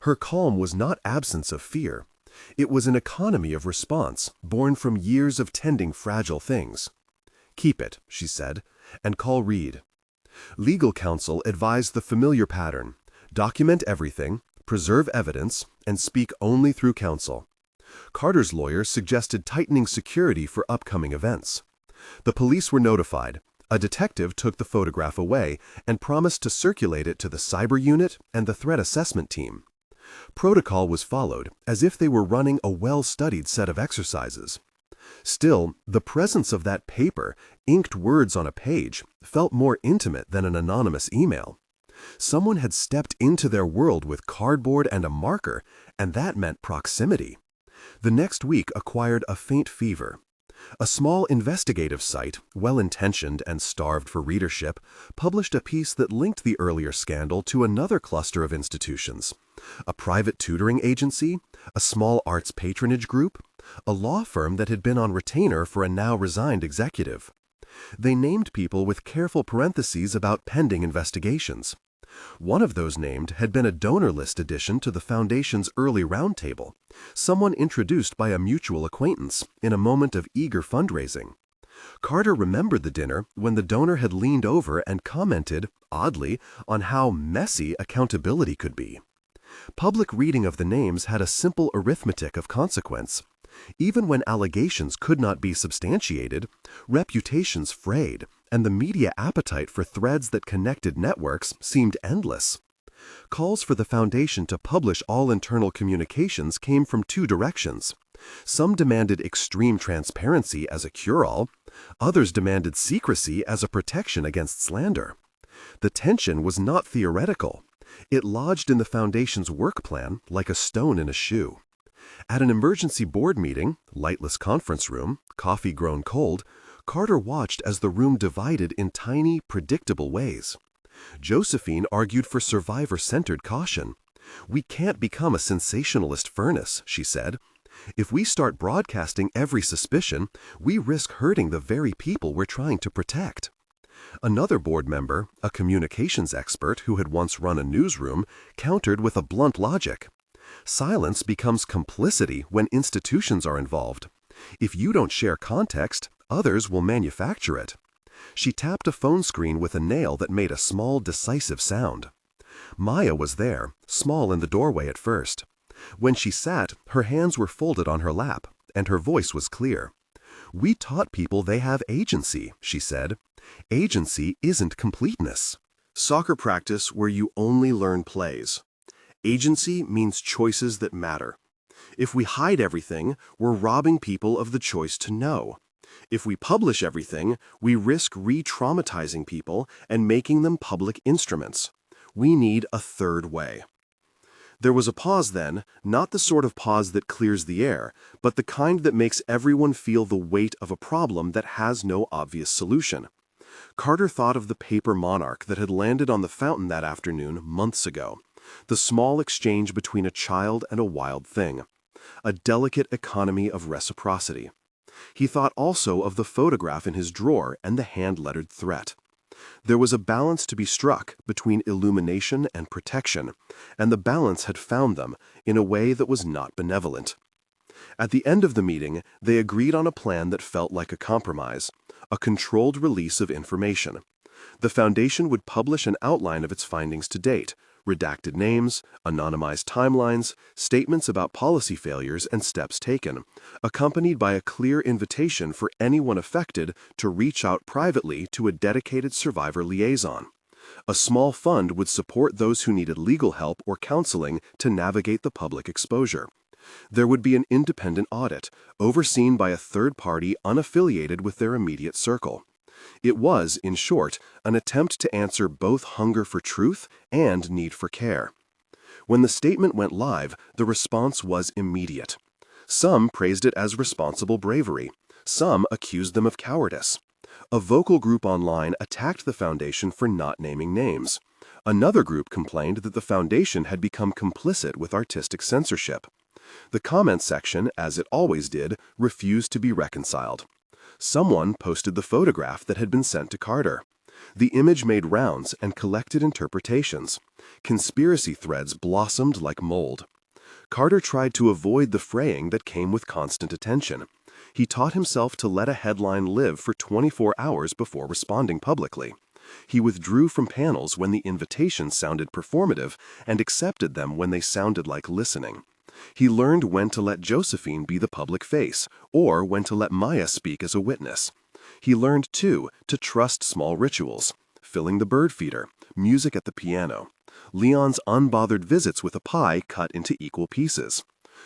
Her calm was not absence of fear. It was an economy of response, born from years of tending fragile things. "Keep it," she said, "and call Reed." Legal counsel advised the familiar pattern: document everything, preserve evidence, and speak only through counsel. Carter's lawyer suggested tightening security for upcoming events. The police were notified. A detective took the photograph away and promised to circulate it to the cyber unit and the threat assessment team. Protocol was followed, as if they were running a well-studied set of exercises. Still, the presence of that paper, inked words on a page, felt more intimate than an anonymous email. Someone had stepped into their world with cardboard and a marker, and that meant proximity. The next week acquired a faint fever. A small investigative site, well-intentioned and starved for readership, published a piece that linked the earlier scandal to another cluster of institutions: a private tutoring agency, a small arts patronage group, a law firm that had been on retainer for a now-resigned executive. They named people with careful parentheses about pending investigations. One of those named had been a donor list addition to the Foundation's early roundtable, someone introduced by a mutual acquaintance in a moment of eager fundraising. Carter remembered the dinner when the donor had leaned over and commented, oddly, on how messy accountability could be. Public reading of the names had a simple arithmetic of consequence. Even when allegations could not be substantiated, reputations frayed, and the media appetite for threads that connected networks seemed endless. Calls for the Foundation to publish all internal communications came from 2 directions. Some demanded extreme transparency as a cure-all, others demanded secrecy as a protection against slander. The tension was not theoretical. It lodged in the Foundation's work plan like a stone in a shoe. At an emergency board meeting, lightless conference room, coffee grown cold, Carter watched as the room divided in tiny, predictable ways. Josephine argued for survivor-centered caution. "We can't become a sensationalist furnace," she said. "If we start broadcasting every suspicion, we risk hurting the very people we're trying to protect." Another board member, a communications expert who had once run a newsroom, countered with a blunt logic. "Silence becomes complicity when institutions are involved. If you don't share context, others will manufacture it." She tapped a phone screen with a nail that made a small, decisive sound. Maya was there, small in the doorway at first. When she sat, her hands were folded on her lap, and her voice was clear. "We taught people they have agency," she said. "Agency isn't completeness." Soccer practice where you only learn plays. Agency means choices that matter. If we hide everything, we're robbing people of the choice to know. If we publish everything, we risk re-traumatizing people and making them public instruments. We need a third way. There was a pause then, not the sort of pause that clears the air, but the kind that makes everyone feel the weight of a problem that has no obvious solution. Carter thought of the paper monarch that had landed on the fountain that afternoon months ago. The small exchange between a child and a wild thing. A delicate economy of reciprocity. He thought also of the photograph in his drawer and the hand-lettered threat. There was a balance to be struck between illumination and protection, and the balance had found them in a way that was not benevolent. At the end of the meeting, they agreed on a plan that felt like a compromise, a controlled release of information, The foundation would publish an outline of its findings to date, redacted names, anonymized timelines, statements about policy failures and steps taken, accompanied by a clear invitation for anyone affected to reach out privately to a dedicated survivor liaison. A small fund would support those who needed legal help or counseling to navigate the public exposure. There would be an independent audit, overseen by a third party unaffiliated with their immediate circle. It was, in short, an attempt to answer both hunger for truth and need for care. When the statement went live, the response was immediate. Some praised it as responsible bravery. Some accused them of cowardice. A vocal group online attacked the foundation for not naming names. Another group complained that the foundation had become complicit with artistic censorship. The comment section, as it always did, refused to be reconciled. Someone posted the photograph that had been sent to Carter. The image made rounds and collected interpretations. Conspiracy threads blossomed like mold. Carter tried to avoid the fraying that came with constant attention. He taught himself to let a headline live for 24 hours before responding publicly. He withdrew from panels when the invitations sounded performative and accepted them when they sounded like listening. He learned when to let Josephine be the public face, or when to let Maya speak as a witness. He learned, too, to trust small rituals, filling the bird feeder, music at the piano, Leon's unbothered visits with a pie cut into equal pieces.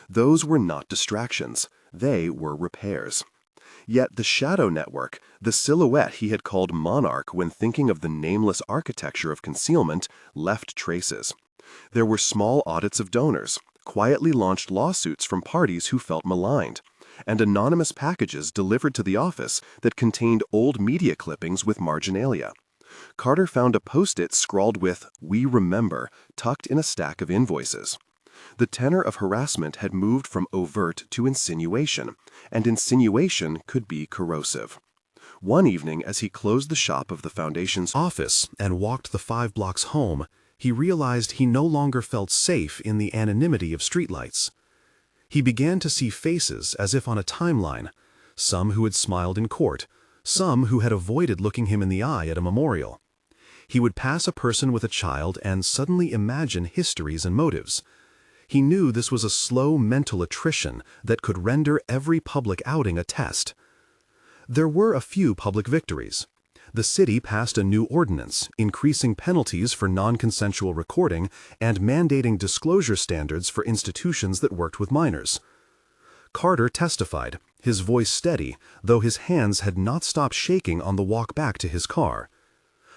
Those were not distractions. They were repairs. Yet the shadow network, the silhouette he had called monarch when thinking of the nameless architecture of concealment, left traces. There were small audits of donors, quietly launched lawsuits from parties who felt maligned, and anonymous packages delivered to the office that contained old media clippings with marginalia. Carter found a post-it scrawled with "We Remember" tucked in a stack of invoices. The tenor of harassment had moved from overt to insinuation, and insinuation could be corrosive. One evening, as he closed the shop of the foundation's office and walked the 5 blocks home, he realized he no longer felt safe in the anonymity of streetlights. He began to see faces as if on a timeline, some who had smiled in court, some who had avoided looking him in the eye at a memorial. He would pass a person with a child and suddenly imagine histories and motives. He knew this was a slow mental attrition that could render every public outing a test. There were a few public victories. The city passed a new ordinance, increasing penalties for non-consensual recording and mandating disclosure standards for institutions that worked with minors. Carter testified, his voice steady, though his hands had not stopped shaking on the walk back to his car.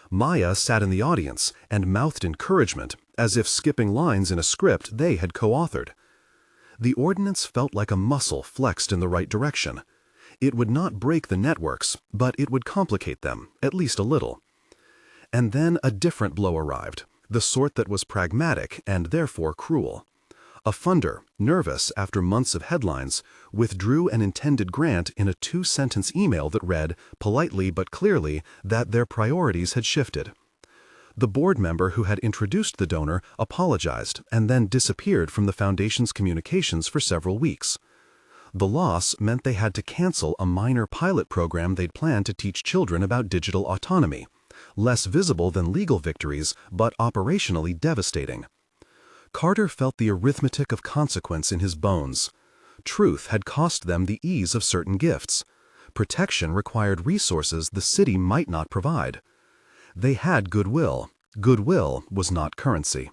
Maya sat in the audience and mouthed encouragement, as if skipping lines in a script they had co-authored. The ordinance felt like a muscle flexed in the right direction. It would not break the networks, but it would complicate them, at least a little. And then a different blow arrived, the sort that was pragmatic and therefore cruel. A funder, nervous after months of headlines, withdrew an intended grant in a 2-sentence email that read, politely but clearly, that their priorities had shifted. The board member who had introduced the donor apologized and then disappeared from the foundation's communications for several weeks. The loss meant they had to cancel a minor pilot program they'd planned to teach children about digital autonomy, less visible than legal victories, but operationally devastating. Carter felt the arithmetic of consequence in his bones. Truth had cost them the ease of certain gifts. Protection required resources the city might not provide. They had goodwill. Goodwill was not currency.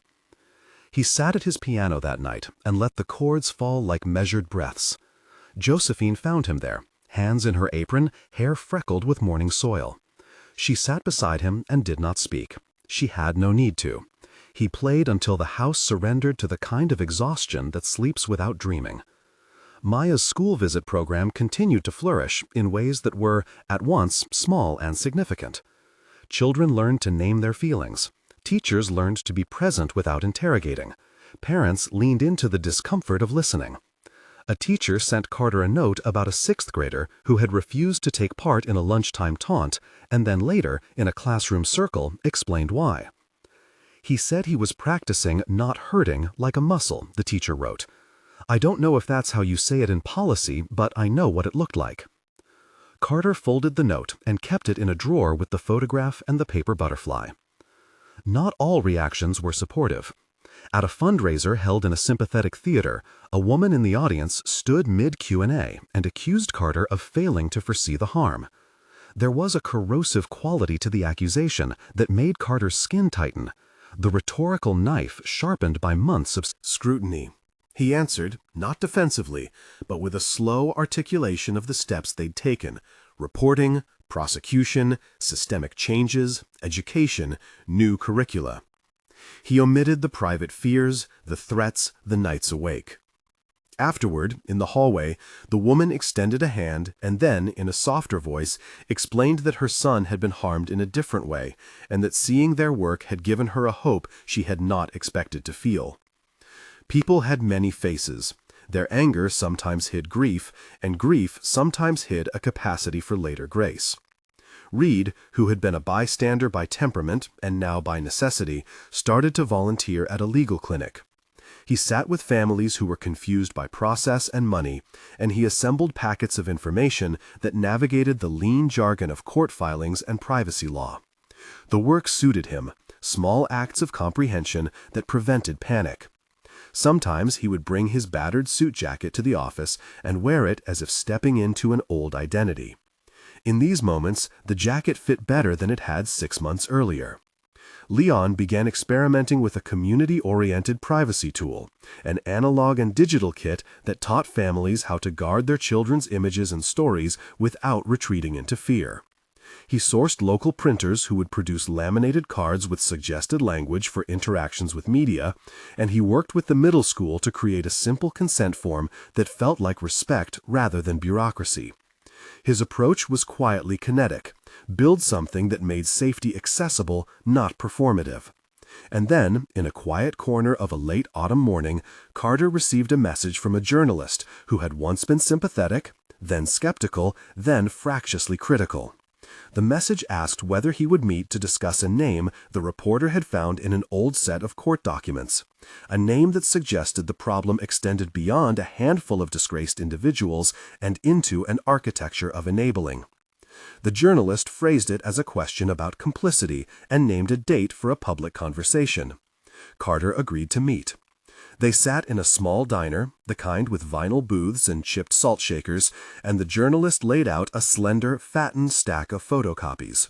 He sat at his piano that night and let the chords fall like measured breaths. Josephine found him there, hands in her apron, hair freckled with morning soil. She sat beside him and did not speak. She had no need to. He played until the house surrendered to the kind of exhaustion that sleeps without dreaming. Maya's school visit program continued to flourish in ways that were, at once, small and significant. Children learned to name their feelings. Teachers learned to be present without interrogating. Parents leaned into the discomfort of listening. A teacher sent Carter a note about a 6th grader who had refused to take part in a lunchtime taunt and then later, in a classroom circle, explained why. He said he was practicing not hurting like a muscle, the teacher wrote. I don't know if that's how you say it in policy, but I know what it looked like. Carter folded the note and kept it in a drawer with the photograph and the paper butterfly. Not all reactions were supportive. At a fundraiser held in a sympathetic theater, a woman in the audience stood mid-Q&A and accused Carter of failing to foresee the harm. There was a corrosive quality to the accusation that made Carter's skin tighten, the rhetorical knife sharpened by months of Scrutiny. He answered, not defensively, but with a slow articulation of the steps they'd taken: reporting, prosecution, systemic changes, education, new curricula. He omitted the private fears, the threats, the nights awake. Afterward, in the hallway, the woman extended a hand and then, in a softer voice, explained that her son had been harmed in a different way, and that seeing their work had given her a hope she had not expected to feel. People had many faces. Their anger sometimes hid grief, and grief sometimes hid a capacity for later grace. Reed, who had been a bystander by temperament and now by necessity, started to volunteer at a legal clinic. He sat with families who were confused by process and money, and he assembled packets of information that navigated the lean jargon of court filings and privacy law. The work suited him, small acts of comprehension that prevented panic. Sometimes he would bring his battered suit jacket to the office and wear it as if stepping into an old identity. In these moments, the jacket fit better than it had 6 months earlier. Leon began experimenting with a community-oriented privacy tool, an analog and digital kit that taught families how to guard their children's images and stories without retreating into fear. He sourced local printers who would produce laminated cards with suggested language for interactions with media, and he worked with the middle school to create a simple consent form that felt like respect rather than bureaucracy. His approach was quietly kinetic: build something that made safety accessible, not performative. And then, in a quiet corner of a late autumn morning, Carter received a message from a journalist who had once been sympathetic, then skeptical, then fractiously critical. The message asked whether he would meet to discuss a name the reporter had found in an old set of court documents, a name that suggested the problem extended beyond a handful of disgraced individuals and into an architecture of enabling. The journalist phrased it as a question about complicity and named a date for a public conversation. Carter agreed to meet. They sat in a small diner, the kind with vinyl booths and chipped salt shakers, and the journalist laid out a slender, fattened stack of photocopies.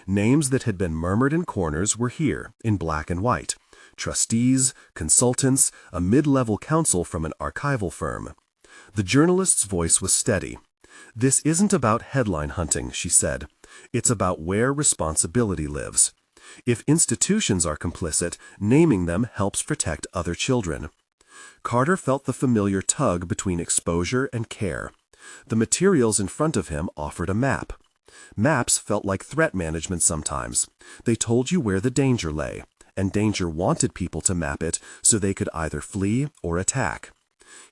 Names that had been murmured in corners were here, in black and white: trustees, consultants, a mid-level counsel from an archival firm. The journalist's voice was steady. "This isn't about headline hunting," she said. "It's about where responsibility lives. If institutions are complicit, naming them helps protect other children." Carter felt the familiar tug between exposure and care. The materials in front of him offered a map. Maps felt like threat management sometimes. They told you where the danger lay, and danger wanted people to map it so they could either flee or attack.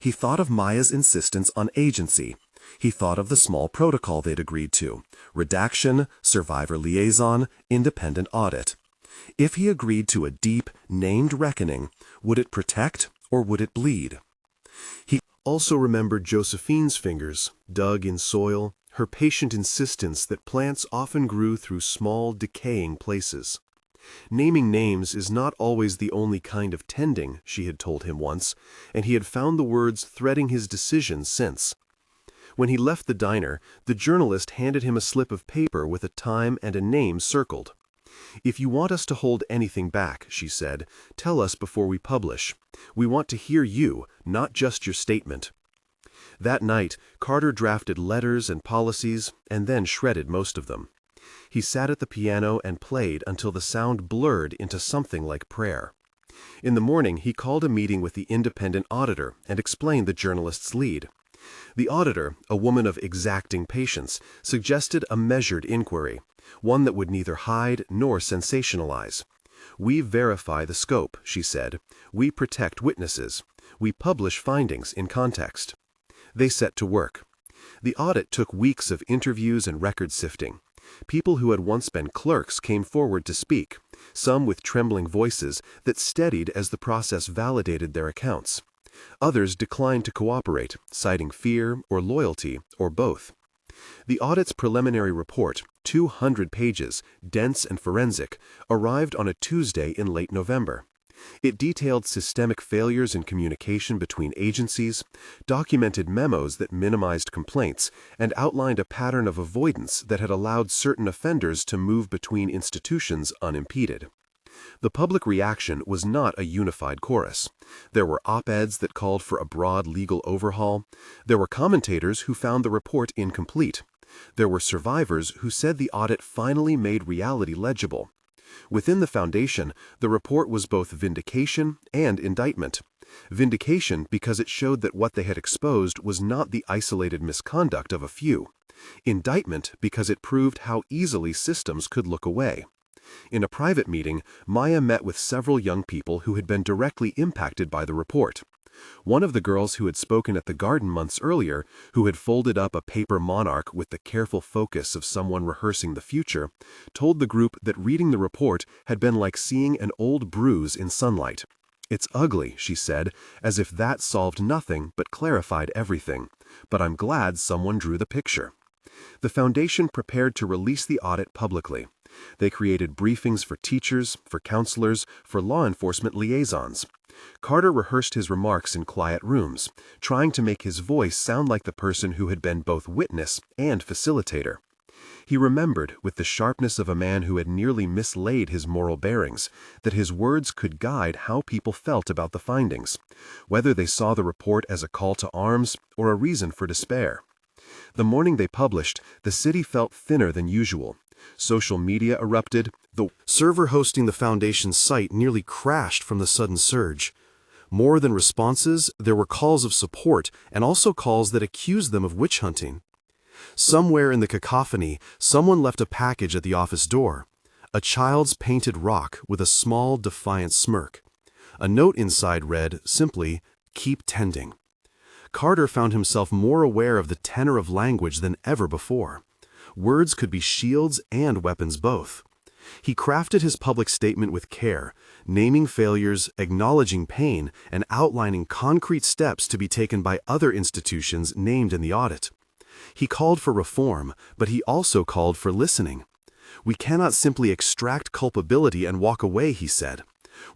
He thought of Maya's insistence on agency. He thought of the small protocol they'd agreed to: redaction, survivor liaison, independent audit. If he agreed to a deep, named reckoning, would it protect or would it bleed? He also remembered Josephine's fingers, dug in soil, her patient insistence that plants often grew through small, decaying places. Naming names is not always the only kind of tending, she had told him once, and he had found the words threading his decisions since. When he left the diner, the journalist handed him a slip of paper with a time and a name circled. "If you want us to hold anything back," she said, "tell us before we publish. We want to hear you, not just your statement." That night, Carter drafted letters and policies, and then shredded most of them. He sat at the piano and played until the sound blurred into something like prayer. In the morning, he called a meeting with the independent auditor and explained the journalist's lead. The auditor, a woman of exacting patience, suggested a measured inquiry, one that would neither hide nor sensationalize. "We verify the scope," she said. "We protect witnesses. We publish findings in context." They set to work. The audit took weeks of interviews and record sifting. People who had once been clerks came forward to speak, some with trembling voices that steadied as the process validated their accounts. Others declined to cooperate, citing fear or loyalty or both. The audit's preliminary report, 200 pages, dense and forensic, arrived on a Tuesday in late November. It detailed systemic failures in communication between agencies, documented memos that minimized complaints, and outlined a pattern of avoidance that had allowed certain offenders to move between institutions unimpeded. The public reaction was not a unified chorus. There were op-eds that called for a broad legal overhaul. There were commentators who found the report incomplete. There were survivors who said the audit finally made reality legible. Within the foundation, the report was both vindication and indictment. Vindication because it showed that what they had exposed was not the isolated misconduct of a few. Indictment because it proved how easily systems could look away. In a private meeting, Maya met with several young people who had been directly impacted by the report. One of the girls who had spoken at the garden months earlier, who had folded up a paper monarch with the careful focus of someone rehearsing the future, told the group that reading the report had been like seeing an old bruise in sunlight. "It's ugly," she said, as if that solved nothing but clarified everything. "But I'm glad someone drew the picture." The foundation prepared to release the audit publicly. They created briefings for teachers, for counselors, for law enforcement liaisons. Carter rehearsed his remarks in quiet rooms, trying to make his voice sound like the person who had been both witness and facilitator. He remembered, with the sharpness of a man who had nearly mislaid his moral bearings, that his words could guide how people felt about the findings, whether they saw the report as a call to arms or a reason for despair. The morning they published, the city felt thinner than usual. Social media erupted. The server hosting the foundation's site nearly crashed from the sudden surge. More than responses, there were calls of support and also calls that accused them of witch hunting. Somewhere in the cacophony, someone left a package at the office door. A child's painted rock with a small, defiant smirk. A note inside read, simply, "Keep tending." Carter found himself more aware of the tenor of language than ever before. Words could be shields and weapons both. He crafted his public statement with care, naming failures, acknowledging pain, and outlining concrete steps to be taken by other institutions named in the audit. He called for reform, but he also called for listening. "We cannot simply extract culpability and walk away," he said.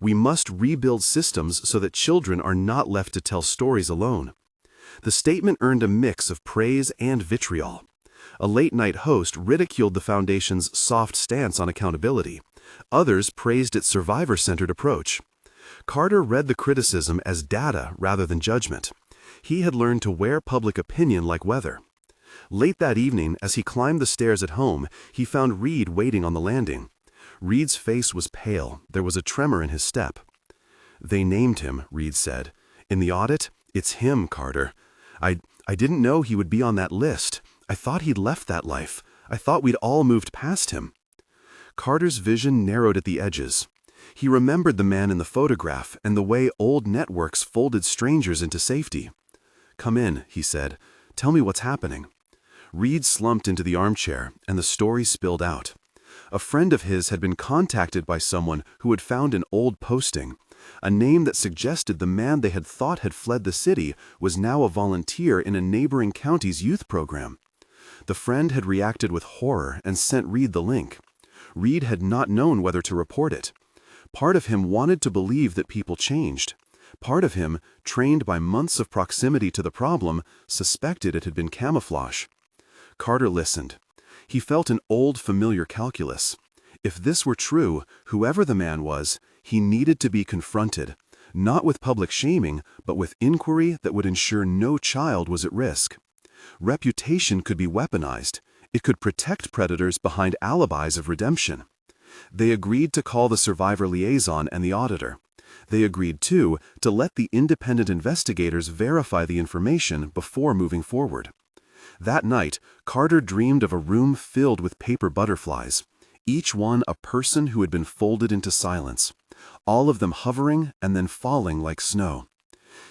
"We must rebuild systems so that children are not left to tell stories alone." The statement earned a mix of praise and vitriol. A late-night host ridiculed the foundation's soft stance on accountability. Others praised its survivor-centered approach. Carter read the criticism as data rather than judgment. He had learned to wear public opinion like weather. Late that evening, as he climbed the stairs at home, he found Reed waiting on the landing. Reed's face was pale. There was a tremor in his step. "They named him," Reed said. "In the audit, it's him, Carter. I didn't know he would be on that list. I thought he'd left that life. I thought we'd all moved past him." Carter's vision narrowed at the edges. He remembered the man in the photograph and the way old networks folded strangers into safety. "Come in," he said. "Tell me what's happening." Reed slumped into the armchair, and the story spilled out. A friend of his had been contacted by someone who had found an old posting. A name that suggested the man they had thought had fled the city was now a volunteer in a neighboring county's youth program. The friend had reacted with horror and sent Reed the link. Reed had not known whether to report it. Part of him wanted to believe that people changed. Part of him, trained by months of proximity to the problem, suspected it had been camouflage. Carter listened. He felt an old familiar calculus. If this were true, whoever the man was, he needed to be confronted, not with public shaming, but with inquiry that would ensure no child was at risk. Reputation could be weaponized. It could protect predators behind alibis of redemption. They agreed to call the survivor liaison and the auditor. They agreed, too, to let the independent investigators verify the information before moving forward. That night, Carter dreamed of a room filled with paper butterflies, each one a person who had been folded into silence, all of them hovering and then falling like snow.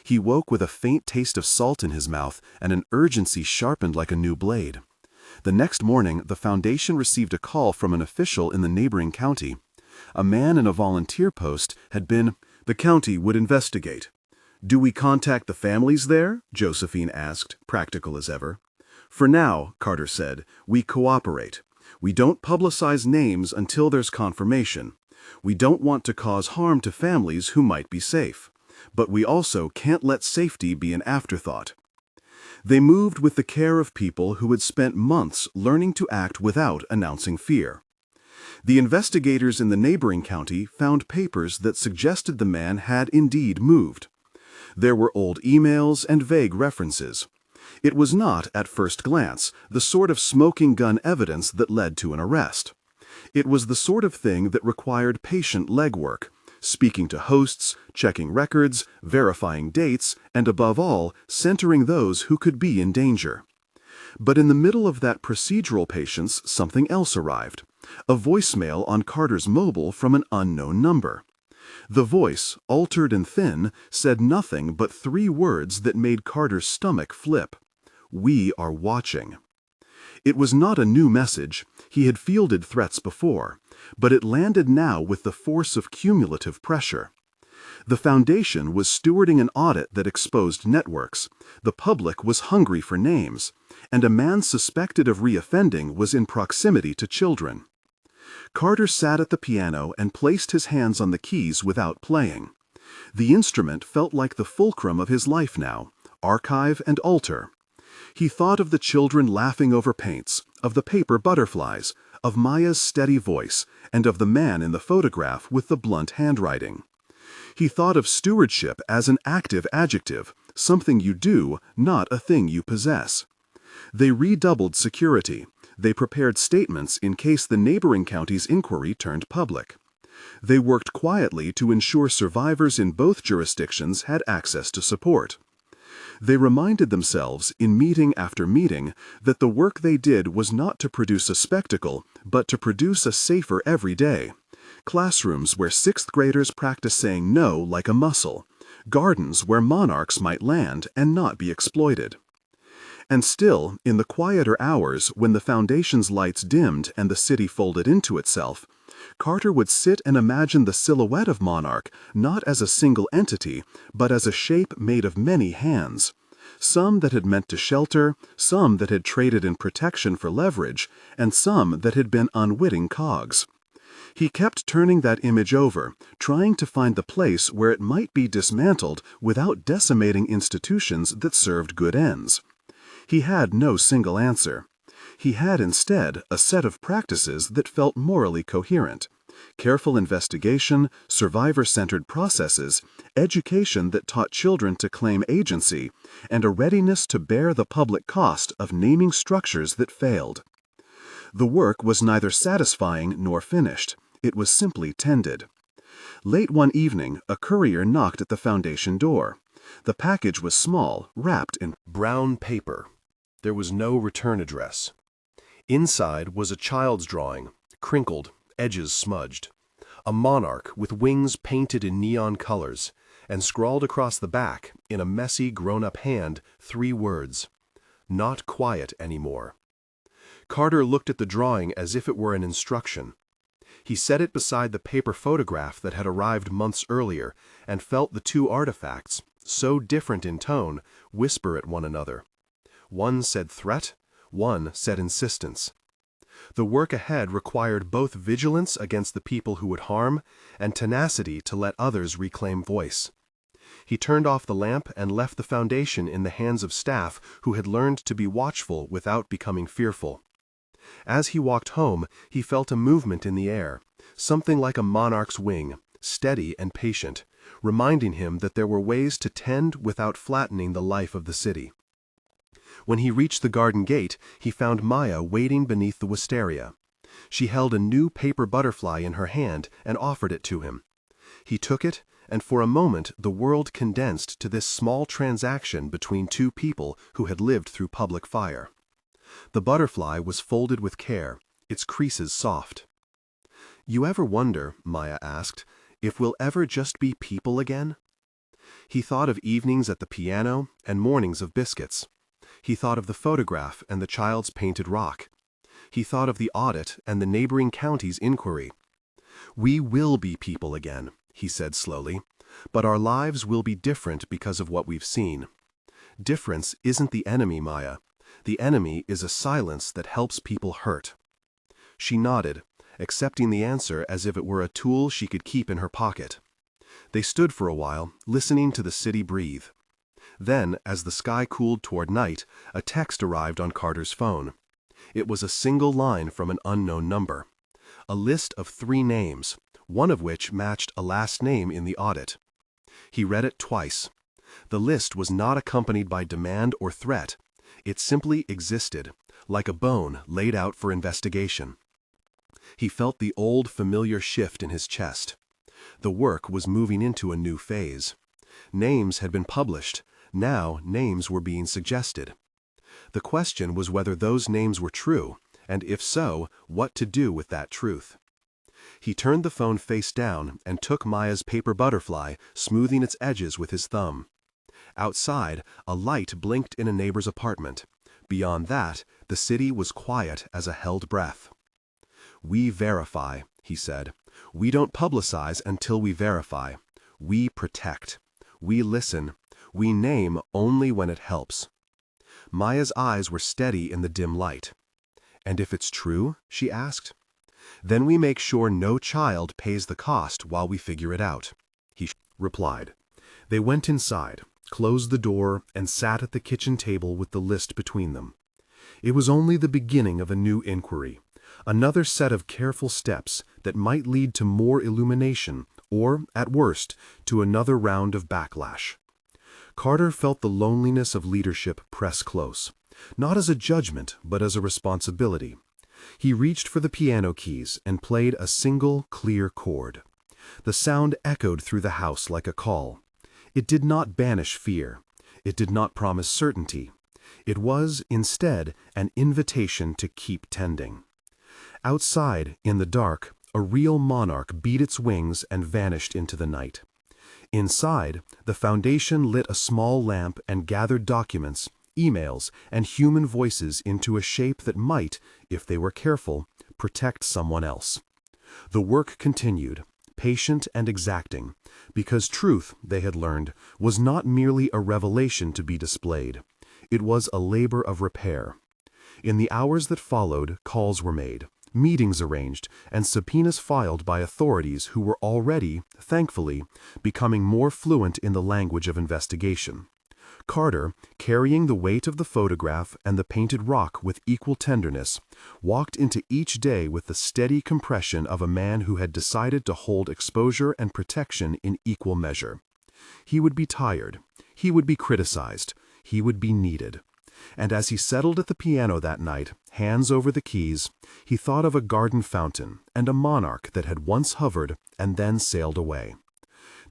He woke with a faint taste of salt in his mouth and an urgency sharpened like a new blade. The next morning, the foundation received a call from an official in the neighboring county. A man in a volunteer post had been, "The county would investigate." "Do we contact the families there?" Josephine asked, practical as ever. For now, Carter said, we cooperate. We don't publicize names until there's confirmation. We don't want to cause harm to families who might be safe. But we also can't let safety be an afterthought. They moved with the care of people who had spent months learning to act without announcing fear. The investigators in the neighboring county found papers that suggested the man had indeed moved. There were old emails and vague references. It was not, at first glance, the sort of smoking gun evidence that led to an arrest. It was the sort of thing that required patient legwork, speaking to hosts, checking records, verifying dates, and above all, centering those who could be in danger. But in the middle of that procedural patience, something else arrived. A voicemail on Carter's mobile from an unknown number. The voice, altered and thin, said nothing but 3 words that made Carter's stomach flip. "We are watching." It was not a new message. He had fielded threats before, but it landed now with the force of cumulative pressure. The Foundation was stewarding an audit that exposed networks. The public was hungry for names, and a man suspected of reoffending was in proximity to children. Carter sat at the piano and placed his hands on the keys without playing. The instrument felt like the fulcrum of his life now, archive and altar. He thought of the children laughing over paints, of the paper butterflies, of Maya's steady voice, and of the man in the photograph with the blunt handwriting. He thought of stewardship as an active adjective, something you do, not a thing you possess. They redoubled security. They prepared statements in case the neighboring county's inquiry turned public. They worked quietly to ensure survivors in both jurisdictions had access to support. They reminded themselves, in meeting after meeting, that the work they did was not to produce a spectacle, but to produce a safer every day. Classrooms where 6th graders practice saying no like a muscle. Gardens where monarchs might land and not be exploited. And still, in the quieter hours when the Foundation's lights dimmed and the city folded into itself, Carter would sit and imagine the silhouette of Monarch not as a single entity, but as a shape made of many hands. Some that had meant to shelter, some that had traded in protection for leverage, and some that had been unwitting cogs. He kept turning that image over, trying to find the place where it might be dismantled without decimating institutions that served good ends. He had no single answer. He had instead a set of practices that felt morally coherent. Careful investigation, survivor-centered processes, education that taught children to claim agency, and a readiness to bear the public cost of naming structures that failed. The work was neither satisfying nor finished. It was simply tended. Late one evening, a courier knocked at the Foundation door. The package was small, wrapped in brown paper. There was no return address. Inside was a child's drawing, crinkled, edges smudged. A monarch with wings painted in neon colors, and scrawled across the back, in a messy, grown-up hand, 3 words: "Not quiet anymore." Carter looked at the drawing as if it were an instruction. He set it beside the paper photograph that had arrived months earlier, and felt the 2 artifacts, so different in tone, whisper at one another. One said threat, one said insistence. The work ahead required both vigilance against the people who would harm and tenacity to let others reclaim voice. He turned off the lamp and left the Foundation in the hands of staff who had learned to be watchful without becoming fearful. As he walked home, he felt a movement in the air, something like a monarch's wing, steady and patient, reminding him that there were ways to tend without flattening the life of the city. When he reached the garden gate, he found Maya waiting beneath the wisteria. She held a new paper butterfly in her hand and offered it to him. He took it, and for a moment the world condensed to this small transaction between 2 people who had lived through public fire. The butterfly was folded with care, its creases soft. "You ever wonder," Maya asked, "if we'll ever just be people again?" He thought of evenings at the piano and mornings of biscuits. He thought of the photograph and the child's painted rock. He thought of the audit and the neighboring county's inquiry. "We will be people again," he said slowly, "but our lives will be different because of what we've seen. Difference isn't the enemy, Maya. The enemy is a silence that helps people hurt. She nodded, accepting the answer as if it were a tool she could keep in her pocket. They stood for a while, listening to the city breathe. Then, as the sky cooled toward night, a text arrived on Carter's phone. It was a single line from an unknown number. A list of 3 names, one of which matched a last name in the audit. He read it twice. The list was not accompanied by demand or threat. It simply existed, like a bone laid out for investigation. He felt the old familiar shift in his chest. The work was moving into a new phase. Names had been published. Now names were being suggested. The question was whether those names were true, and if so, what to do with that truth. He turned the phone face down and took Maya's paper butterfly, smoothing its edges with his thumb. Outside, a light blinked in a neighbor's apartment. Beyond that, the city was quiet as a held breath. "We verify," he said. "We don't publicize until we verify. We protect. We listen. We name only when it helps." Maya's eyes were steady in the dim light. "And if it's true?" she asked. "Then we make sure no child pays the cost while we figure it out," he replied. They went inside, closed the door, and sat at the kitchen table with the list between them. It was only the beginning of a new inquiry, another set of careful steps that might lead to more illumination or, at worst, to another round of backlash. Carter felt the loneliness of leadership press close, not as a judgment but as a responsibility. He reached for the piano keys and played a single, clear chord. The sound echoed through the house like a call. It did not banish fear. It did not promise certainty. It was, instead, an invitation to keep tending. Outside, in the dark, a real monarch beat its wings and vanished into the night. Inside, the foundation lit a small lamp and gathered documents, emails, and human voices into a shape that might, if they were careful, protect someone else. The work continued, patient and exacting, because truth, they had learned, was not merely a revelation to be displayed. It was a labor of repair. In the hours that followed, calls were made, meetings arranged, and subpoenas filed by authorities who were already, thankfully, becoming more fluent in the language of investigation. Carter, carrying the weight of the photograph and the painted rock with equal tenderness, walked into each day with the steady compression of a man who had decided to hold exposure and protection in equal measure. He would be tired. He would be criticized. He would be needed. And as he settled at the piano that night, hands over the keys, he thought of a garden fountain and a monarch that had once hovered and then sailed away.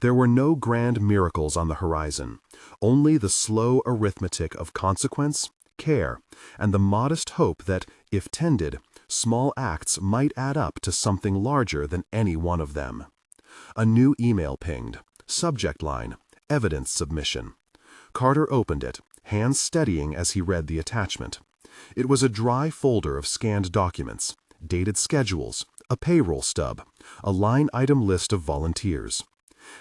There were no grand miracles on the horizon, only the slow arithmetic of consequence, care, and the modest hope that, if tended, small acts might add up to something larger than any one of them. A new email pinged. Subject line, evidence submission. Carter opened it, hands steadying as he read the attachment. It was a dry folder of scanned documents, dated schedules, a payroll stub, a line-item list of volunteers.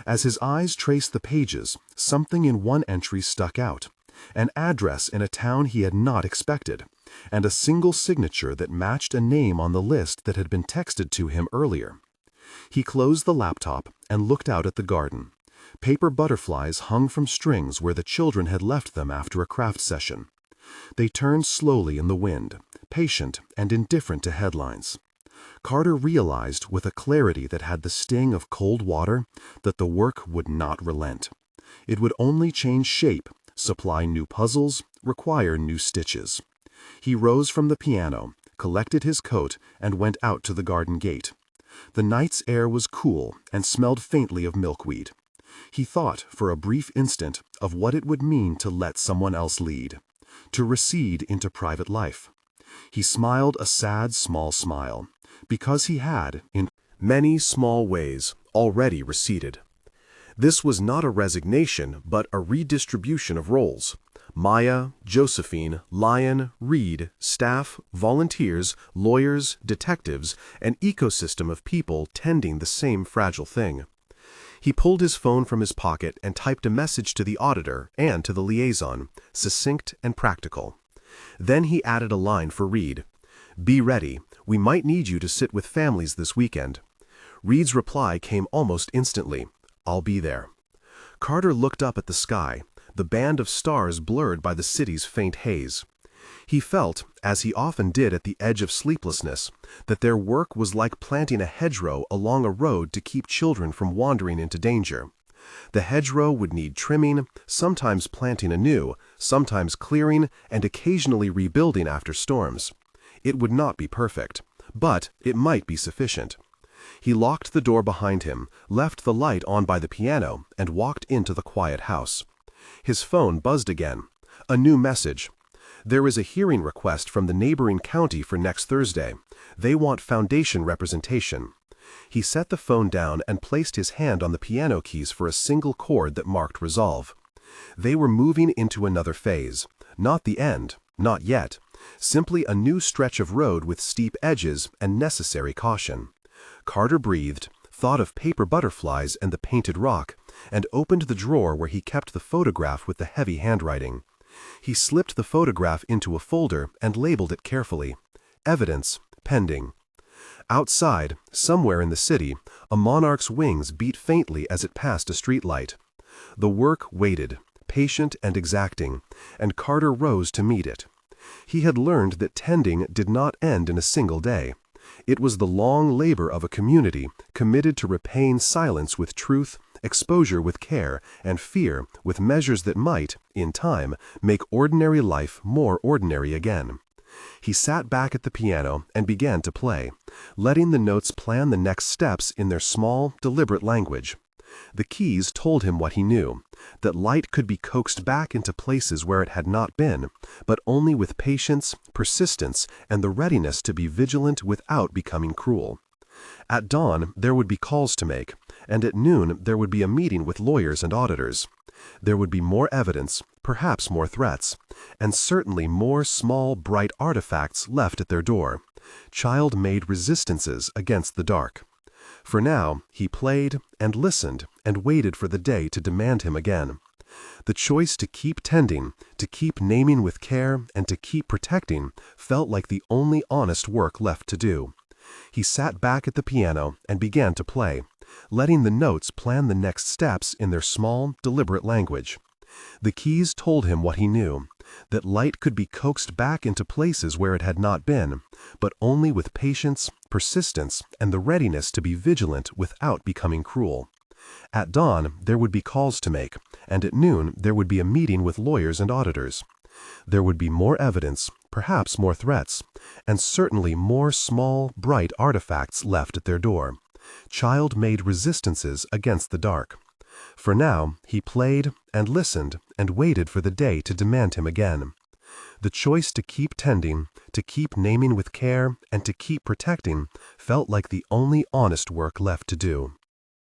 As his eyes traced the pages, something in one entry stuck out, an address in a town he had not expected, and a single signature that matched a name on the list that had been texted to him earlier. He closed the laptop and looked out at the garden. Paper butterflies hung from strings where the children had left them after a craft session. They turned slowly in the wind, patient and indifferent to headlines. Carter realized with a clarity that had the sting of cold water that the work would not relent. It would only change shape, supply new puzzles, require new stitches. He rose from the piano, collected his coat, and went out to the garden gate. The night's air was cool and smelled faintly of milkweed. He thought, for a brief instant, of what it would mean to let someone else lead, to recede into private life. He smiled a sad, small smile, because he had, in many small ways, already receded. This was not a resignation, but a redistribution of roles. Maya, Josephine, Lion, Reed, staff, volunteers, lawyers, detectives, an ecosystem of people tending the same fragile thing. He pulled his phone from his pocket and typed a message to the auditor and to the liaison, succinct and practical. Then he added a line for Reed. "Be ready. We might need you to sit with families this weekend." Reed's reply came almost instantly. "I'll be there." Carter looked up at the sky, the band of stars blurred by the city's faint haze. He felt, as he often did at the edge of sleeplessness, that their work was like planting a hedgerow along a road to keep children from wandering into danger. The hedgerow would need trimming, sometimes planting anew, sometimes clearing, and occasionally rebuilding after storms. It would not be perfect, but it might be sufficient. He locked the door behind him, left the light on by the piano, and walked into the quiet house. His phone buzzed again. A new message. "There is a hearing request from the neighboring county for next Thursday. They want foundation representation." He set the phone down and placed his hand on the piano keys for a single chord that marked resolve. They were moving into another phase. Not the end, not yet. Simply a new stretch of road with steep edges and necessary caution. Carter breathed, thought of paper butterflies and the painted rock, and opened the drawer where he kept the photograph with the heavy handwriting. He slipped the photograph into a folder and labeled it carefully. Evidence, pending. Outside, somewhere in the city, a monarch's wings beat faintly as it passed a streetlight. The work waited, patient and exacting, and Carter rose to meet it. He had learned that tending did not end in a single day. It was the long labor of a community committed to repaying silence with truth, exposure with care, and fear with measures that might, in time, make ordinary life more ordinary again. He sat back at the piano and began to play, letting the notes plan the next steps in their small, deliberate language. The keys told him what he knew, that light could be coaxed back into places where it had not been, but only with patience, persistence, and the readiness to be vigilant without becoming cruel. At dawn, there would be calls to make, and at noon there would be a meeting with lawyers and auditors. There would be more evidence, perhaps more threats, and certainly more small, bright artifacts left at their door, child-made resistances against the dark. For now, he played and listened and waited for the day to demand him again. The choice to keep tending, to keep naming with care, and to keep protecting felt like the only honest work left to do. He sat back at the piano and began to play, letting the notes plan the next steps in their small, deliberate language. The keys told him what he knew, that light could be coaxed back into places where it had not been, but only with patience, persistence, and the readiness to be vigilant without becoming cruel. At dawn, there would be calls to make, and at noon there would be a meeting with lawyers and auditors. There would be more evidence, perhaps more threats, and certainly more small, bright artifacts left at their door, child-made resistances against the dark. For now, he played and listened and waited for the day to demand him again. The choice to keep tending, to keep naming with care, and to keep protecting felt like the only honest work left to do.